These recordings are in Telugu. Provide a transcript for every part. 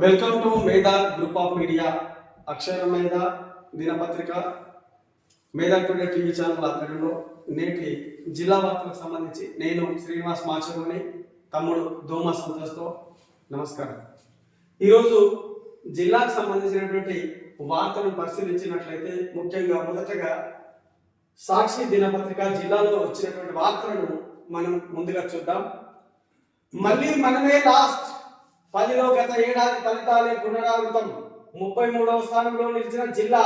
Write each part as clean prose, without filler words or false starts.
వెల్కమ్ టు మేధా గ్రూప్ ఆఫ్ మీడియా. అక్షర మేధ దినపత్రిక, మేధా టుడే టీవీ ఛానల్ ఆధ్వర్యంలో నేటి జిల్లా వార్తలకు సంబంధించి నేను శ్రీనివాస్ మాచలోని తమ్ముడు దోమ సంతోష్తో నమస్కారం. ఈరోజు జిల్లాకు సంబంధించినటువంటి వార్తలను పరిశీలించినట్లయితే ముఖ్యంగా మొదటగా సాక్షి దినపత్రిక జిల్లాలో వచ్చినటువంటి వార్తలను మనం ముందుగా చూద్దాం. మళ్ళీ మనమే లాస్ట్, 10లో గత ఏడాది ఫలితాలే పునరావృతం. 33వ స్థానంలో నిలిచిన జిల్లా.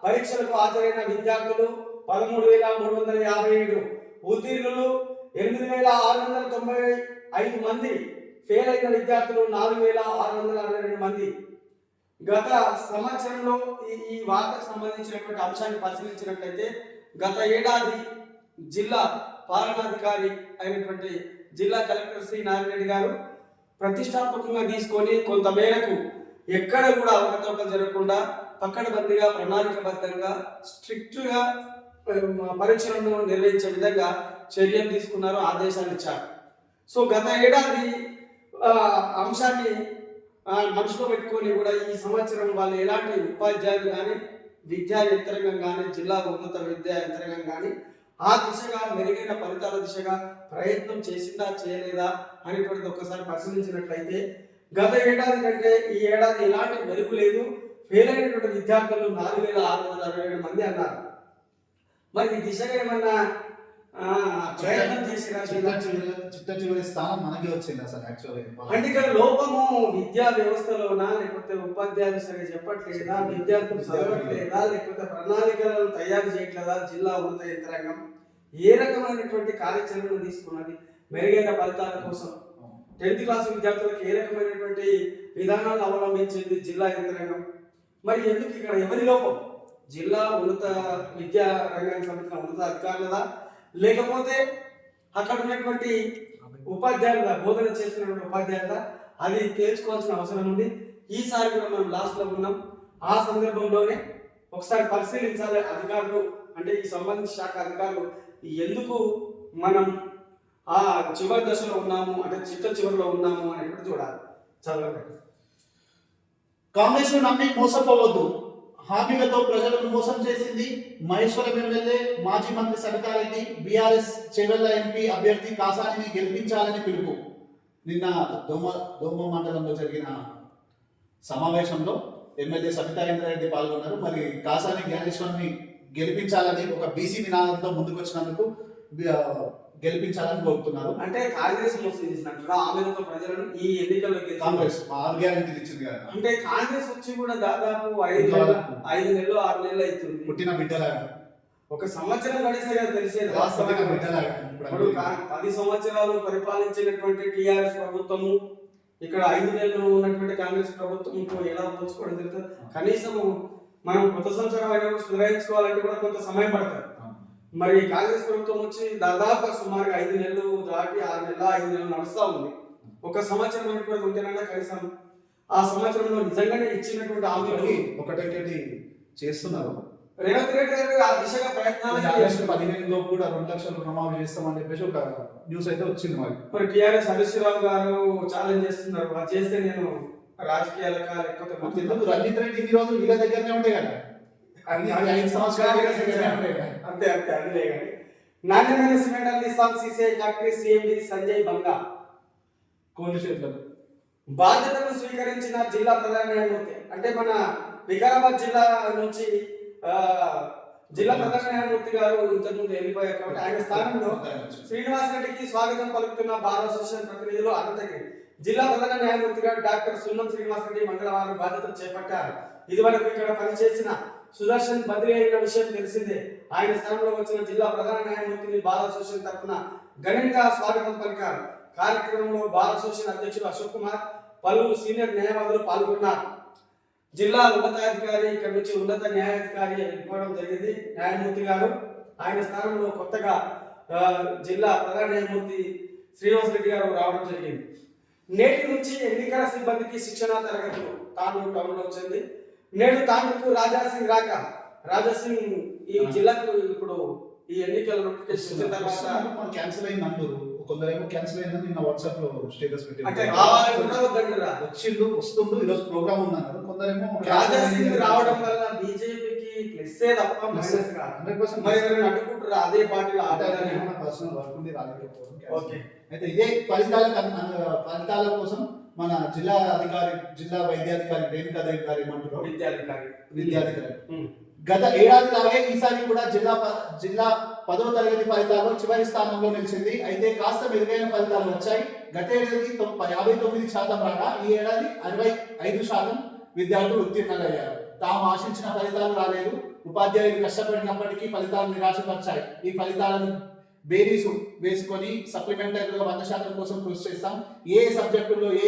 పరీక్షలకు హాజరైన విద్యార్థులు 13,357, ఉత్తీర్ణులు 8,695 మంది, ఫెయిల్ అయిన విద్యార్థులు 4,662 మంది. గత సంవత్సరంలో ఈ వార్తకు సంబంధించినటువంటి అంశాన్ని పరిశీలించినట్లయితే గత ఏడాది జిల్లా పాలనాధికారి అయినటువంటి జిల్లా కలెక్టర్ శ్రీ నారాయణ రెడ్డి గారు ప్రతిష్టాత్మకంగా తీసుకొని కొంత మేరకు ఎక్కడ కూడా అవకతవకలు జరగకుండా పక్కడబందిగా ప్రణాళికబద్ధంగా స్ట్రిక్ట్గా పరీక్షలను నిర్వహించే విధంగా చర్యలు తీసుకున్నారు, ఆదేశాలు ఇచ్చారు. సో గత ఏడాది అంశాన్ని మనసులో పెట్టుకొని కూడా ఈ సంవత్సరం వాళ్ళు ఎలాంటి ఉపాధ్యాయులు కానీ విద్యా యంత్రాంగం కానీ జిల్లా ఉన్నత విద్యా యంత్రాంగం కానీ ఆ దిశగా మెరుగైన ఫలితాల దిశగా ప్రయత్నం చేసిందా చేయలేదా అనేటువంటిది ఒక్కసారి పరిశీలించినట్లయితే గత ఏడాది కంటే ఈ ఏడాది ఎలాంటి మెరుగు లేదు. ఫెయిల్ అయినటువంటి విద్యార్థులు 4,667 మంది అన్నారు. మరి ఈ దిశగా ఏమన్నా ప్రయత్నం చేసినా? చిట్ట చివరి స్థానం మనకి వచ్చింది అసలు యాక్చువల్లీ. అంటే ఇక్కడ లోపము విద్యా వ్యవస్థలోనా, లేకపోతే ఉపాధ్యాయులు సరిగా చెప్పట్లేదా, విద్యార్థులు చదవట్లేదా, లేకపోతే ప్రణాళికలను తయారు చేయట్లేదా జిల్లా ఉన్నత యంత్రాంగం? ఏ రకమైనటువంటి కార్యాచరణను తీసుకున్నది మెరుగైన ఫలితాల కోసం? 10th క్లాస్ విద్యార్థులకు ఏ రకమైనటువంటి విధానాలను అవలంబించింది జిల్లా యంత్రాంగం? మరి ఎందుకు ఇక్కడ ఎవరి లోపం? జిల్లా ఉన్నత విద్యా రంగానికి సంబంధించిన ఉన్నత అధికారులదా, లేకపోతే అక్కడ ఉన్నటువంటి ఉపాధ్యాయుల బోధన చేస్తున్నటువంటి ఉపాధ్యాయుల? అది తేల్చుకోవాల్సిన అవసరం ఉంది. ఈసారి కూడా మనం లాస్ట్లో ఉన్నాం. ఆ సందర్భంలోనే ఒకసారి పరిశీలించాలి అధికారులు, అంటే ఈ సంబంధిత శాఖ అధికారులు ఎందుకు మనం ఆ చివరి దశలో ఉన్నాము, అంటే చిట్ట చివరిలో ఉన్నాము అనేటువంటి చూడాలి. చదవండి. కాంగ్రెస్ ను నమ్మి మోసపోవద్దు, హామీలతో ప్రజలను మోసం చేసింది. మహేశ్వరం ఎమ్మెల్యే మాజీ మంత్రి సబితారెడ్డి బీఆర్ఎస్ చెవెళ్ల ఎంపీ అభ్యర్థి కాసానిని గెలిపించాలని పిలుపు. నిన్న దోమ మండలంలో జరిగిన సమావేశంలో ఎమ్మెల్యే సబితారెడ్డి పాల్గొన్నారు. మరి కాసాని జ్ఞానేశ్వర్ని గెలిపించాలని ఒక బీసీ నినాదంతో ముందుకు వచ్చినందుకు గెలిపించాలని కోరుతున్నారు. అంటే కాంగ్రెస్ మోసం చేసినట్టు ఆమెతో ప్రజలను ఈ ఎన్నికల్లో కాంగ్రెస్ 6 గ్యారెంటీలు ఇచ్చింది కదా. అంటే కాంగ్రెస్ వచ్చి కూడా దాదాపు 5 నెలలు 6 నెలలు అవుతుంది. పుట్టిన బిడ్డలాగా ఒక సంవత్సరం గడిస్తే కదా తెలిసేది. 10 సంవత్సరాలు పరిపాలించినటువంటి టీఆర్ఎస్ ప్రభుత్వము ఇక్కడ 5 నెలలు ఉన్నటువంటి కాంగ్రెస్ ప్రభుత్వంతో ఎలా పోల్చుకోవడం జరుగుతుంది? కనీసం మనం కొత్త సంవత్సరం అయినప్పుడు సుధారించుకోవాలంటే కూడా కొంత సమయం పడుతుంది. మరి కాంగ్రెస్ ప్రభుత్వం వచ్చి దాదాపు సుమారుగా 5 నెలలు దాటి 6 నెలలు 5 నెలలు నడుస్తూ ఉంది. ఒక సంవత్సరం అనేటువంటి ఉంటేనన్నా కనీసం ఆ సంవత్సరంలో నిజంగానే ఇచ్చినటువంటి హామీలు ఒకటి చేస్తున్నారు. రేవంత్ రెడ్డి గారు ఆ దిశగా ప్రయత్నాలు 15 లోపు కూడా 2 లక్షలు రుణమాఫీ చేస్తామని చెప్పేసి ఒక న్యూస్ అయితే వచ్చింది. మరి టీఆర్ఎస్ హరీశ్రావు గారు ఛాలెంజ్ చేస్తున్నారు, అది చేస్తే నేను రాజకీయాలకా లేకపోతే రంజిత్ రెడ్డి ఇన్ని రోజులు వీళ్ళ దగ్గరనే ఉండే కదా, 5 సంవత్సరాలు అంతే అంతే అదిలే. కానీ నాణ్యమైన సిమెంట్ అందిస్తాం CCI factory CMD Sanjay Banga కోల్డ్ బాధ్యతను స్వీకరించిన జిల్లా ప్రధాన న్యాయమూర్తి. అంటే మన వికారాబాద్ జిల్లా నుంచి జిల్లా ప్రధాన న్యాయమూర్తి గారు ఇంతకుముందు వెళ్ళిపోయారు కాబట్టి ఆయన స్థానంలో శ్రీనివాస్ రెడ్డికి స్వాగతం పలుకుతున్న బార్ అసోసియేషన్ ప్రతినిధులు అనంతగిరి. జిల్లా ప్రధాన న్యాయమూర్తి గారు డాక్టర్ సున్నం శ్రీనివాస్ రెడ్డి మంగళవారం బాధ్యతలు చేపట్టారు. ఇదివరకు ఇక్కడ పనిచేసిన సుదర్శన్ బదిలీ అయిన విషయం తెలిసిందే. ఆయన స్థానంలో వచ్చిన జిల్లా ప్రధాన న్యాయమూర్తిని బార్ అసోసియేషన్ తరఫున ఘనంగా స్వాగతం పలికారు. కార్యక్రమంలో బార్ అసోసియేషన్ అధ్యక్షుడు అశోక్ కుమార్, పలువురు సీనియర్ న్యాయవాదులు పాల్గొన్నారు. జిల్లా ఉన్నతాధికారి ఇక్కడ నుంచి ఉన్నత న్యాయాధికారి వెళ్ళిపోవడం జరిగింది న్యాయమూర్తి గారు. ఆయన స్థానంలో కొత్తగా జిల్లా ప్రధాన న్యాయమూర్తి శ్రీనివాస్ రెడ్డి గారు రావడం జరిగింది. నేటి నుంచి ఎన్నికల సిబ్బందికి శిక్షణ తరగతులు తాండూరు టౌన్లో వచ్చింది. నేడు తాండూరుకు రాజాసింగ్ రాక. రాజాసింగ్ ఈ జిల్లాకు ఇప్పుడు ఈ ఎన్నికల నోటిఫికేషన్ తర్వాత క్యాన్సిల్ అయింది అంటారు. కొందరేమో క్యాన్సిల్ అయిందని నిన్న వాట్సాప్ లో స్టేటస్ పెట్టి అంటే రావాలని కూడా వద్దంటారా? వచ్చిండు వస్తుండు ఈరోజు ప్రోగ్రామ్ ఉందన్నారు. కొందరేమో రాజా సింగ్ రావడం వల్ల బీజేపీకి ప్లస్సే తప్ప మైనస్ కాదు. 100% మరి ఎవరైనా అడ్డుకుంటారు అదే పార్టీలో పర్సనల్ వర్క్ ఉంది రాలేకపోవడం. ఓకే. అయితే ఇదే ఫలితాల కోసం మన జిల్లా వైద్యాధికారి రేణుకాదేవి గారు ఏమంటారు, విద్యాధికారి గత ఏడాది లాగే ఈసారి కూడా జిల్లా 10వ తరగతి ఫలితాల్లో చివరి స్థానంలో నిలిచింది. అయితే కాస్త మెరుగైన ఫలితాలు వచ్చాయి. గత ఏడాది 59% రాగా ఈ ఏడాది 65% విద్యార్థులు ఉత్తీర్ణులయ్యారు. తాము ఆశించిన ఫలితాలు రాలేదు. ఉపాధ్యాయులు కష్టపడినప్పటికీ ఫలితాలు నిరాశపరిచాయి. ఈ ఫలితాలను బేరీసు వేసుకొని సప్లిమెంటరీగా 100% కోసం కృషి చేస్తాం. ఏ సబ్జెక్టుల్లో ఏ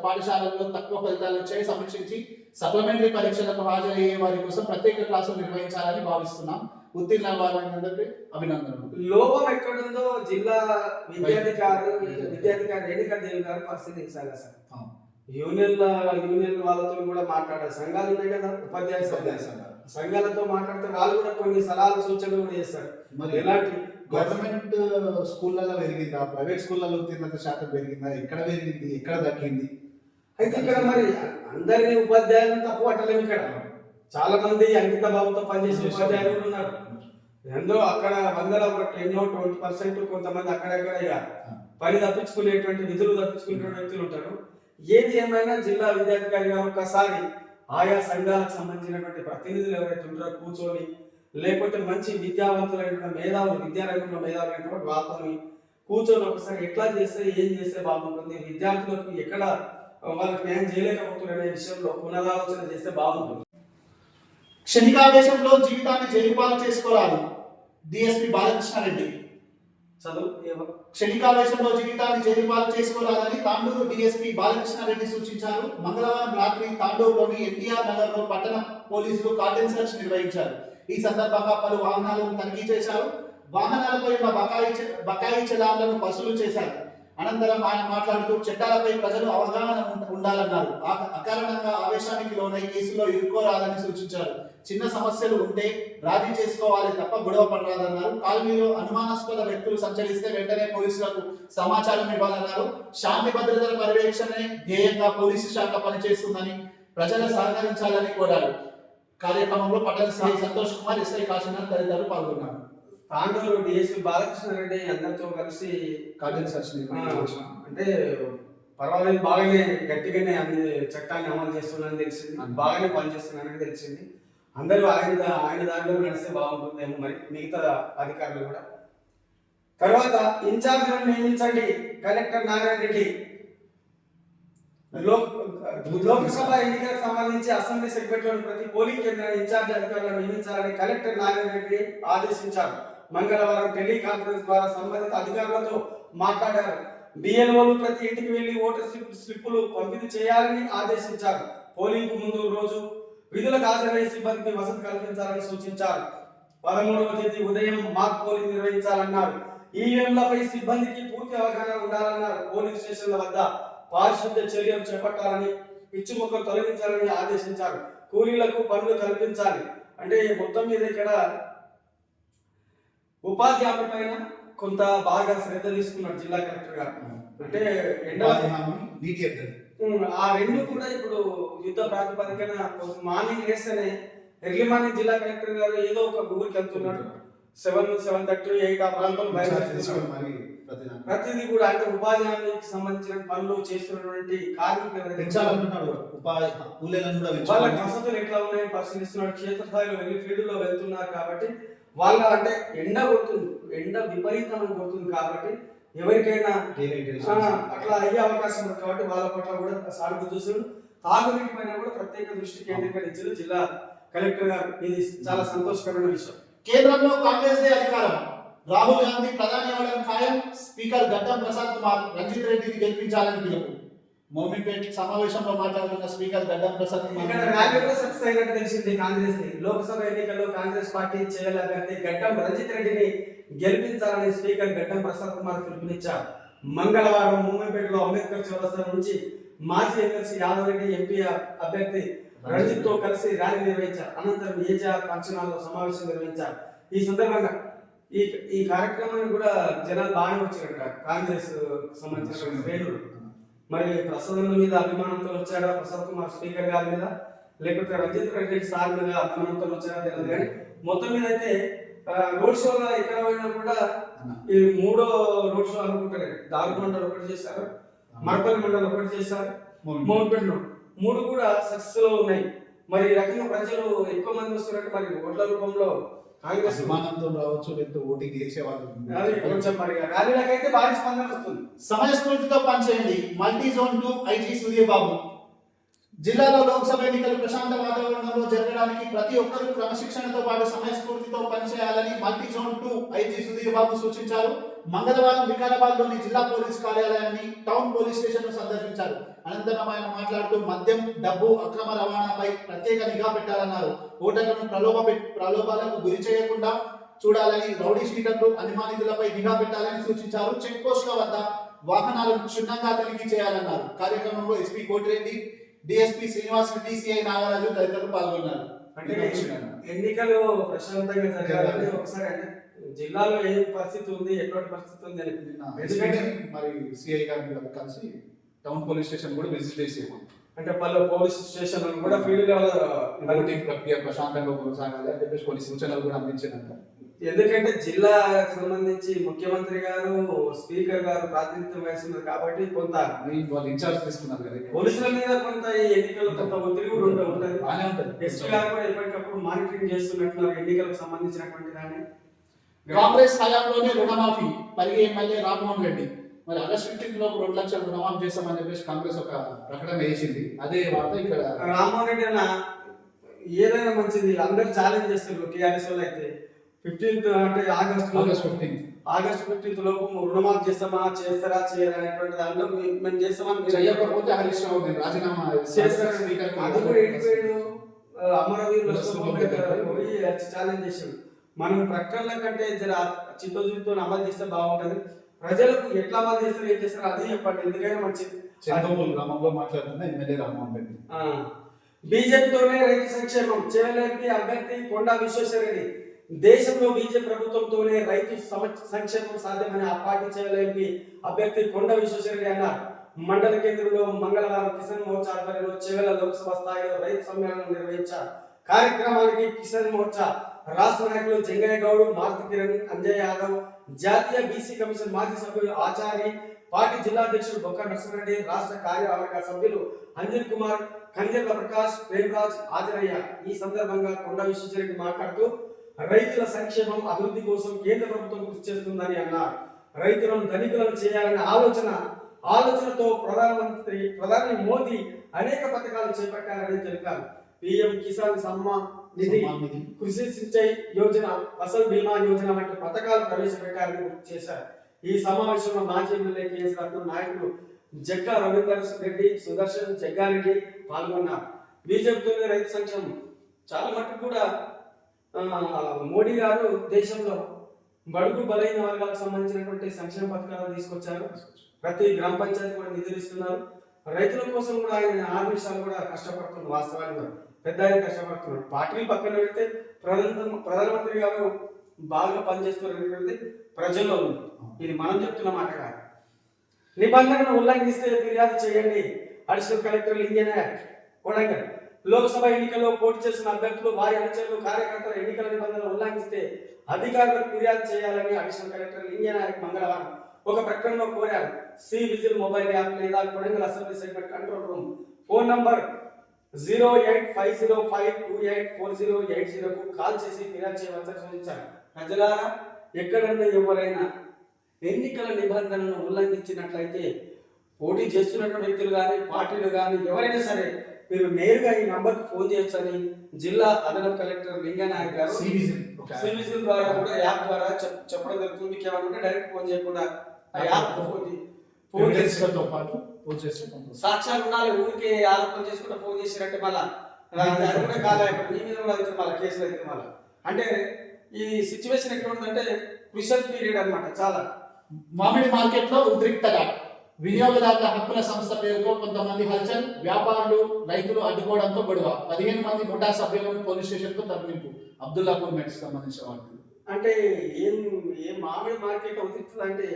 పాఠశాలల్లో తక్కువ ఫలితాలు వచ్చాయి సమీక్షించి సప్లిమెంటరీ పరీక్షలకు హాజరయ్యే వారి కోసం ప్రత్యేక క్లాసులు నిర్వహించాలని భావిస్తున్నాం. ఉత్తీర్ణ వారందరికీ అభినందనలు. లోపం ఎక్కడుందో జిల్లా విద్యాధికారి రేణుకాదేవి గారు పరిశీలించాలి. సార్ యూనియన్ వాళ్ళతో కూడా మాట్లాడాలి. సంఘాలు ఉన్నాయి కదా, ఉపాధ్యాయ సంఘాలతో మాట్లాడితే వాళ్ళు కూడా కొన్ని సలహాలు సూచనలు కూడా చేస్తారు. మరి ఎలాంటి గవర్నమెంట్ స్కూళ్ళలో పెరిగిందా, ప్రైవేట్ స్కూళ్ళలో ఉత్తీర్ణత శాతం పెరిగిందా, ఎక్కడ పెరిగింది, ఎక్కడ దక్కింది? అయితే ఇక్కడ మరి అందరినీ ఉపాధ్యాయులను తప్పు పట్టలేము. ఇక్కడ చాలా మంది అంకిత భావంతో పనిచేసే ఉపాధ్యాయులు కూడా ఉన్నారు. ఎందులో అక్కడ 10% కొంతమంది అక్కడక్కడ పని తప్పించుకునేటువంటి విధులు తప్పించుకునే వ్యక్తులు ఉంటారు. ఏది ఏమైనా జిల్లా విద్యాధికారి గారు ఒకసారి ఆయా సంఘాలకు సంబంధించినటువంటి ప్రతినిధులు ఎవరైతే ఉంటారో కూర్చొని, లేకపోతే మంచి విద్యావంతులైన మేధావులు, విద్యారంగంలో మేధావులైనటువంటి వాళ్ళని కూర్చొని ఒకసారి ఎట్లా చేస్తే ఏం చేస్తే బాగుంటుంది, విద్యార్థులకు ఎక్కడ వాళ్ళకి న్యాయం చేయలేకపోతున్న విషయంలో పునరాలోచన చేస్తే బాగుంటుంది. క్షణికావేశంలో జీవితాన్ని జైలుపాలు చేసుకోరాదు. డిఎస్పి బాలకృష్ణారెడ్డి. క్షణికావేశంలో జీవితాన్ని జైలుపాలు చేసుకోరాదని తాండూరు డిఎస్పి బాలకృష్ణారెడ్డి సూచించారు. మంగళవారం రాత్రి తాండూరులోని ఎన్టీఆర్ నగర్ లో పట్టణ పోలీసులు కార్డన్ సెర్చ్ నిర్వహించారు. ఈ సందర్భంగా పలు వాహనాలను తనిఖీ చేశారు. వాహనాలపై ఉన్న బకాయి చలాన్లను వసూలు చేశారు. అనంతరం ఆయన మాట్లాడుతూ చట్టాలపై ప్రజలు అవగాహన ఉండాలన్నారు. అకారణంగా ఆవేశానికి లోనై కేసులో ఇరుక్కోరాదని సూచించారు. చిన్న సమస్యలు ఉంటే రాజీ చేసుకోవాలి తప్ప గొడవ పడరాదన్నారు. కాలనీలో అనుమానాస్పద వ్యక్తులు సంచరిస్తే వెంటనే పోలీసులకు సమాచారం ఇవ్వాలన్నారు. శాంతి భద్రతల పర్యవేక్షణే ధ్యేయంగా పోలీసు శాఖ పనిచేస్తుందని ప్రజలు సహకరించాలని కోరారు. కార్యక్రమంలో పట్టణ సిఐ సంతోష్ కుమార్, ఎస్ఐ కాశీనాథ్ తదితరులు పాల్గొన్నారు. తాండూరు డిఎస్పీ బాలకృష్ణారెడ్డి అందరితో కలిసి కార్డన్ సెర్చ్ అంటే పర్వాలేదు, బాగానే గట్టిగానే అన్ని చట్టాన్ని అమలు చేస్తున్నానని తెలిసింది, బాగానే పనిచేస్తున్నానని తెలిసింది. అందరూ ఆయన దారిలో నడిస్తే బాగుంటుందేమో మరి మిగతా అధికారులు కూడా. తర్వాత ఇన్ఛార్జ్లను నియమించండి. కలెక్టర్ నారాయణ రెడ్డి. లోక్సభ ఎన్నికలకు సంబంధించి అసెంబ్లీ సెక్రటరీలను ప్రతి పోలింగ్ కేంద్రాన్ని ఇన్ఛార్జ్ అధికారులను నియమించాలని కలెక్టర్ నారాయణ రెడ్డి ఆదేశించారు. మంగళవారం టెలికాన్ఫరెన్స్ ద్వారా సంబంధిత అధికారులతో మాట్లాడారు. బిఎల్ఓలు ప్రతి ఇంటికి వెళ్లి ఓటర్ స్లిప్పులు పంపిణీ చేయాలని ఆదేశించారు. పోలింగ్ ముందు రోజు విధులకు హాజరయ్యే సిబ్బందికి వసతి కల్పించాలని సూచించారు. 13వ తేదీ ఉదయం మాక్ పోలింగ్ నిర్వహించాలన్నారు. ఈవీఎంలపై సిబ్బందికి పూర్తి అవగాహన ఉండాలన్నారు. పోలింగ్ స్టేషన్ల వద్ద పారిశుద్ధ్య చర్యలు చేపట్టాలని, పిచ్చి మొక్కలు తొలగించాలని ఆదేశించారు. కూలీలకు పనులు కల్పించాలి. అంటే మొత్తం మీద ఇక్కడ ఉపాధ్యాయుల పైన కొంత బాగా శ్రద్ధ తీసుకున్నారు జిల్లా కలెక్టర్ గారు. అంటే ఆ రెండు కూడా ఇప్పుడు యుద్ధ ప్రాతిపదికన మార్నింగ్ లేస్తేనే ఎర్లీ మార్నింగ్ జిల్లా కలెక్టర్ గారు ఏదో ఒక ఊరికి వెళ్తున్నాడు. 7:30, 8 ఆ ప్రాంతంలో బయలుదేరుతున్నారు. ప్రతిదీ కూడా అంటే ఉపాధి హామీకి సంబంధించిన పనులు చేస్తున్నటువంటి కార్మికులు వాళ్ళ వసతులు ఎట్లా ఉన్నాయని పరిశీలిస్తున్నాడు. క్షేత్రస్థాయిలో వెళ్ళి ఫీల్డ్ లో వెళ్తున్నారు కాబట్టి వాళ్ళ అంటే ఎండ కొడుతుంది, ఎండ విపరీతంగా కొడుతుంది కాబట్టి ఎవరికైనా అట్లా అయ్యే అవకాశం ఉంది. కాబట్టి వాళ్ళ పట్ల కూడా సానుభూతి చూస్తున్నారు. తాగునీటి పైన కూడా ప్రత్యేక దృష్టి కేంద్రీకరించారు జిల్లా కలెక్టర్ గారు. ఇది చాలా సంతోషకరమైన విషయం. కేంద్రంలో కాంగ్రెస్ అధికారం. రాహుల్ గాంధీ ప్రధాని అవ్వడం ఖాయం. స్పీకర్ గడ్డం ప్రసాద్ కుమార్ రంజిత్ రెడ్డిని గెలిపించాలని పిలుపు. మోమిన్పేట్ సమావేశంలో మాట్లాడుతున్న స్పీకర్ గడ్డం ప్రసాద్ కుమార్ సక్సెస్ అయినట్టు తెలిసింది కాంగ్రెస్ ని. లోక్సభ ఎన్నికల్లో కాంగ్రెస్ పార్టీ చేయాలి అభ్యర్థి గడ్డం రంజిత్ రెడ్డిని గెలిపించాలని స్పీకర్ గడ్డం ప్రసాద్ కుమార్ పిలుపునిచ్చారు. మంగళవారం మోమిన్పేటలో అంబేద్కర్ చౌరస్తా నుంచి మాజీ ఎమ్మెల్సీ యాదవ్ రెడ్డి ఎంపీ అభ్యర్థి రంజిత్ తో కలిసి ర్యాలీ నిర్వహించారు. అనంతరం ఏజీఆర్ ఫంక్షన్ హాల్లో సమావేశం నిర్వహించారు. ఈ సందర్భంగా ఈ కార్యక్రమాన్ని కూడా జనాలు బాగానే వచ్చారట. కాంగ్రెస్ సంబంధించిన శ్రేణులు మరి ప్రసాద్ మీద అభిమానంతో వచ్చాడా ప్రసాద్ కుమార్ స్పీకర్ గారి మీద, లేకపోతే రంజిత్ రెడ్డి సార్ మీద అభిమానంతో వచ్చాడా తెలియదు కానీ మొత్తం మీద అయితే రోడ్ షోలో ఎక్కడ పోయినా కూడా ఈ మూడో రోడ్ షో అనుకుంటారు. దాగుడు మండలి ఒకటి చేశారు, మరపల్లి మండలి ఒకటి చేశారు, మౌంట్పేటలో 3 కూడా సక్సెస్ లో ఉన్నాయి. మరి ఈ రకంగా ప్రజలు ఎక్కువ మంది వస్తున్నట్టు మరి ఓట్ల రూపంలో కాంగ్రెస్ అభిమానంతో రావచ్చు, లేకపోతే ఓటింగ్ చేసేవాళ్ళు కొంచెం మరి ర్యాలీలకైతే భారీ స్పందన వస్తుంది. సమయస్ఫూర్తితో పనిచేయండి. Multi zone 2 IG Suryababu. జిల్లాలో లోక్సభ ఎన్నికలు ప్రశాంత వాతావరణంలో జరగడానికి ప్రతి ఒక్కరూ క్రమశిక్షణతో పాటు సమయస్ఫూర్తితో పనిచేయాలని multi zone 2 IG Sudheer Babu సూచించారు. మంగళవారం వికారాబాద్ లోని జిల్లా పోలీస్ కార్యాలయాన్ని, టౌన్ పోలీస్ స్టేషన్ ను సందర్శించారు. అనంతరం ఆయన మాట్లాడుతూ మద్యం, డబ్బు, అక్రమ రవాణాపై ప్రత్యేక నిఘా పెట్టాలన్నారు. ఓటర్లను ప్రలోభాలకు గురి చేయకుండా చూడాలని, రౌడీ షీటర్లు, అనుమానితులపై నిఘా పెట్టాలని సూచించారు. చెక్ పోస్టుల వద్ద వాహనాలను క్షుణ్ణంగా తనిఖీ చేయాలన్నారు. కార్యక్రమంలో SP Koti Reddy, DSP Srinivas Reddy, CI Nagaraju తదితరులు పాల్గొన్నారు. అంటే ఎన్నికలు ప్రశాంతంగా జరగాలని ఒకసారి అంటే జిల్లాలో ఏ పరిస్థితి ఉంది, ఎటువంటి పరిస్థితి ఉంది అని ఎందుకంటే మరి సిఐ గారిని కలిసి టౌన్ పోలీస్ స్టేషన్ కూడా విజిట్ చేసేమో, అంటే పలు పోలీస్ స్టేషన్ కూడా ఫీల్డ్ ఓటింగ్ ప్రక్రియ ప్రశాంతంగా కొనసాగాలి అని చెప్పేసి కొన్ని సూచనలు కూడా అందించారంట. ఎందుకంటే జిల్లాకు సంబంధించి ముఖ్యమంత్రి గారు, స్పీకర్ గారు ప్రాతినిధ్యం వహిస్తున్నారు కాబట్టి కొంత వాళ్ళు ఇన్ఛార్జ్ తీసుకున్నారు కదా, పోలీసుల మీద కొంత ఈ ఎన్నికల్లో కొంత ఒత్తిడి కూడా ఉంటుంది. ఎస్పీ గారు కూడా ఎప్పటికప్పుడు మానిటరింగ్ చేస్తున్నట్టున్నారు ఎన్నికలకు సంబంధించినటువంటి దాన్ని. కాంగ్రెస్ హయాంలోనే రుణమాఫీ, పరిగి ఎమ్మెల్యే రామ్మోహన్ రెడ్డి. మరి ఆగస్టు 15 లోపు 2 లక్షలు రుణమాఫీ చేస్తామని చెప్పేసి కాంగ్రెస్ ఒక ప్రకటన వేసింది. అదే వార్త ఇక్కడ. రామ్మోహన్ రెడ్డి అన్న ఏదైనా మంచిది, అందరు ఛాలెంజ్ చేస్తారు టీఆర్ఎస్ వాళ్ళు అయితే 15th అంటే ఆగస్ట్ 15 లోపు రుణమాఫీ చేస్తామా, చేస్తారా చేయరా అనేటువంటి దాంట్లో మేము చేస్తామని చేయకపోతే హరీష్ రావు రాజీనామా చేస్తారు. అది కూడా ఏంటి అమరవీరులు ఛాలెంజ్ చేసాడు. మనం ప్రకటనల కంటే జర చిత్తశుద్ధితో అమలు చేస్తే బాగుంటది. ప్రజలకు ఎట్లా అమలు చేస్తారు, ఏం చేస్తారు అది చెప్పండి, ఎందుకైనా మంచిది. గ్రామంలో మాట్లాడుతున్న ఎమ్మెల్యే రామ్మోహన్ రెడ్డి. బీజేపీతోనే రైతు సంక్షేమం, చెవెల్లి అభ్యర్థి కొండా విశ్వేశ్వరరెడ్డి. దేశంలో బీజేపీ ప్రభుత్వంతోనే రైతు సంక్షేమం సాధ్యమని ఆ పార్టీ చెవెల్లి అభ్యర్థి కొండా విశ్వేశ్వరరెడ్డి అన్నారు. మండల కేంద్రంలో మంగళవారం కిసాన్ మోర్చా ఆధ్వర్యంలో చెవెల లోక్సభ స్థాయిలో రైతు సమ్మేళనం నిర్వహించారు. కార్యక్రమానికి కిసాన్ మోర్చా రాష్ట్ర నాయకులు జంగయ్య గౌడ్, మారుతి కిరణ్, అంజయ్ యాదవ్, జాతీయ బీసీ కమిషన్ మాజీ సభ్యులు ఆచారి, పార్టీ జిల్లా అధ్యక్షుడు బొక్క నరసింహారెడ్డి, రాష్ట్ర కార్యవర్గ సభ్యులు అంజన్ కుమార్, కంజర్ల ప్రకాష్, ప్రేమరాజ్ హాజరయ్యారు. ఈ సందర్భంగా కొండా విశ్వేశ్వరరెడ్డి మాట్లాడుతూ రైతుల సంక్షేమం, అభివృద్ధి కోసం కేంద్ర ప్రభుత్వం కృషి చేస్తుందని అన్నారు. రైతులను ధనికులను చేయాలనే ఆలోచనతో ప్రధాని మోదీ అనేక పథకాలు చేపట్టారని తెలిపారు. పీఎం కిసాన్ సమ్మాన్ నిధి, కృషి సించాయి యోజన, ఫసల్ బీమా యోజన వంటి పథకాలు ప్రవేశపెట్టారని గుర్తు చేశారు. ఈ సమావేశంలో మాజీ ఎమ్మెల్యే కేఎస్ రత్న, నాయకులు జగ్గా రవీందర్ రెడ్డి, సుదర్శన్, జగ్గారెడ్డి పాల్గొన్నారు. బీజేపీతోనే రైతు సంక్షేమం చాలా మట్టుకు కూడా మోడీ గారు దేశంలో బడుగు బలైన వర్గాలకు సంబంధించినటువంటి సంక్షేమ పథకాలు తీసుకొచ్చారు. ప్రతి గ్రామ పంచాయతీ కూడా నిధులు ఇస్తున్నారు. రైతుల కోసం కూడా ఆయన 6 నిమిషాలు కూడా కష్టపడుతున్నారు. వాస్తవానికి పెద్ద ఆయన కష్టపడుతున్నారు. పార్టీలు పక్కన పెడితే ప్రధానమంత్రి గారు బాగా పనిచేస్తున్నటువంటిది ప్రజల్లో ఉంది. ఇది మనం చెప్తున్న మాట కాదు. నిబంధనను ఉల్లంఘిస్తే ఫిర్యాదు చేయండి. Additional collector Lingan act Kodangal. Lok Sabha ఎన్నికల్లో పోటీ చేసిన అభ్యర్థులు, వారి అనుచరులు, కార్యకర్తలు ఎన్నికల నిబంధనలు ఉల్లంఘిస్తే అధికారులకు ఫిర్యాదు చేయాలని అడిషనల్ కలెక్టర్ లింగన్ యాక్ట్ మంగళవారం ఒక ప్రకటనలో కోరారు. సి విజిల్ మొబైల్ యాప్ లేదా Kodangal assembly segment control room phone number 08505284080 కు కాల్ చేసి ఫిర్యాదు చేయవచ్చని సూచించారు. ప్రజలారా, ఎక్కడన్నా ఎవరైనా ఎన్నికల నిబంధనలను ఉల్లంఘించినట్లయితే పోటీ చేస్తున్నటువంటి వ్యక్తులు కానీ, పార్టీలు కానీ ఎవరైనా సరే మీరు నేరుగా ఈ నంబర్కి ఫోన్ చేయొచ్చని జిల్లా అదనపు కలెక్టర్ లింగనాయక్ గారు సివిజిల్ ద్వారా కూడా యాప్ ద్వారా చెప్పడం జరుగుతుంది. మీకు ఏమన్నా డైరెక్ట్ ఫోన్ చేయకుండా ఆ యాప్ ఫోన్ చేసినతో పాటు సాక్ష్యాలు ఉండాలి. ఊరికే ఆరోపణ చేసుకుంటే ఫోన్ చేసినట్టే మళ్ళీ అది కూడా కాలే మీ మీద కూడా అయితే మళ్ళీ కేసులు అయితే మళ్ళీ అంటే ఈ సిచ్యువేషన్ ఎట్లా ఉందంటే క్రిషల్ పీరియడ్ అన్నమాట. చాలా మామిడి మార్కెట్ లో ఉద్రిక్తత, వినియోగదారుల హక్కుల సంస్థ పేరుతో కొంతమంది హల్చల్, వ్యాపారులు, రైతులు అడ్డుకోవడంతో గొడవ. 15 మంది ముఠా సభ్యులను పోలీస్ స్టేషన్ కు తరలింపు. అబ్దుల్లాపూర్ మెట్స్ సంబంధించిన వాళ్ళు అంటే ఏం ఏం మామిడి మార్కెట్ అవుతుంది అంటే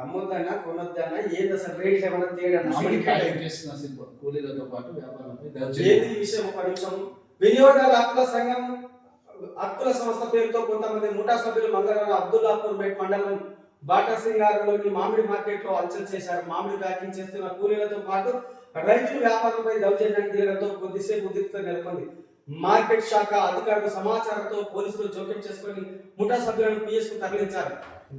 అమ్మొద్దనా కొనొద్దనా ఏంది అసలు రేట్ ఏమైనా తేడా మామిడికాయ చేస్తున్న శిల్పం కూలీలతో పాటు వ్యాపారులపై ఏది దౌర్జన్యం. ఈ విషయం ఒక నిమిషం. వినియోగదారుల హక్కుల సంఘం హక్కుల సంస్థ పేరుతో కొంతమంది ముఠా సభ్యులు మంగళవారం అబ్దుల్లాపూర్ బేట్ మండలం బాటా సింగారంలోని మామిడి మార్కెట్ లో హల్చల్ చేశారు. మామిడి ప్యాకింగ్ చేస్తున్న కూలీలతో పాటు రైతులు వ్యాపారులపై దౌర్జన్యానికి దిగడంతో కొద్దిసేపు ఉద్రిక్తత నెలకొంది. మార్కెట్ శాఖ అధికారుల సమాచారంతో పోలీసులు జోక్యం చేసుకుని ముఠా సభ్యులను పిఎస్ కు తరలించారు.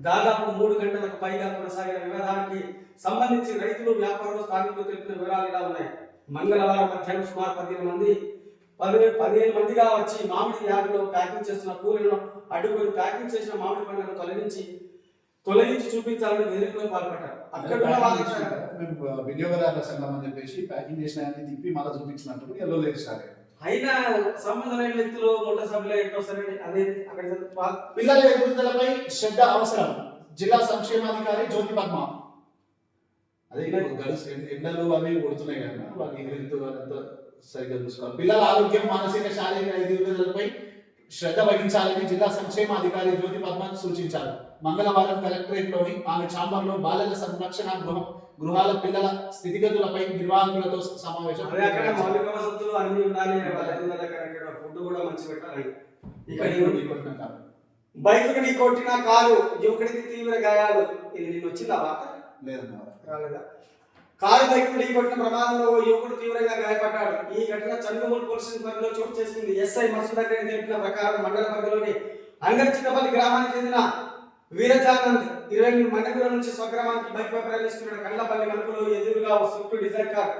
దాదాపు 3 గంటలకు పైగా కొనసాగిన వివాదానికి సంబంధించి రైతులు వ్యాపారులు స్థానికులు తెలిపిన వివరాలు ఇలా ఉన్నాయి. మంగళవారం మధ్యాహ్నం సుమారు 15 మందిగా వచ్చి మామిడి యార్డులో ప్యాకింగ్ చేస్తున్న కూలీలను అడ్డుకొని ప్యాకింగ్ చేసిన మామిడి పండ్లను తొలగించి చూపించాలని బెదిరింపులో పాల్పడ్డారు. అక్కడ ఉన్న వాళ్ళకి మేము వినియోగదారుల సంఘం అని చెప్పేసి ప్యాకింగ్ చేసిన తిప్పి మళ్ళీ చూపించినట్టు ఎల్లో లేదు స్టార్ట్ అయ్యింది. అయినా సంబంధం లేని వ్యక్తులు ముఠా సభ్యులు ఎట్లా వస్తారండి? అదే అక్కడ పిల్లల ఎదుగుదలపై శ్రద్ధ అవసరం. జిల్లా సంక్షేమాధికారి జ్యోతి పద్మ. అదే గడుసు ఎండలు అవి కొడుతున్నాయి కదా, వాళ్ళకి హెల్త్ అంతా సరిగ్గా చూసుకోవాలి. పిల్లల ఆరోగ్యం, మానసిక శారీరక ఎదుగుదలపై శ్రద్ధ వహించాలని జిల్లా సంక్షేమాధికారి జ్యోతి పద్మ సూచించారు. మంగళవారం కలెక్టరేట్ లోని ఆమె ఛాంబర్లో బాలల సంరక్షణ గృహాల పిల్లల స్థితిగతులపై నిర్వాహకులతో సమావేశం. మౌలిక వసతులు అన్ని ఉండాలి, ఫుడ్ కూడా మంచి పెట్టాలి. బైక్ ని కొట్టిన కారు యువకుడికి తీవ్ర గాయాలు. ఇది నిన్న వచ్చిందా వార్త? లేదన్నా, రాలేదా? కారు బైక్ ని కొట్టిన ప్రమాదంలో ఓ యువకుడు తీవ్రంగా గాయపడ్డాడు. ఈ ఘటన చంద్రమూరు పోలీస్ స్టేషన్ పరిధిలో చోటు చేసుకుంది. ఎస్ఐ మసూద్ రెడ్డి తెలిపిన ప్రకారం మండల పరిధిలోని అంగర్చికపల్లి గ్రామానికి చెందిన వీరజానంద్ 28 మండల నుంచి స్వగ్రామానికి బైక్ పై ప్రయాణిస్తున్నాడు. కండ్లపల్లి మలుపులో ఎదురుగా ఓ స్విఫ్ట్ డిజైర్ కార్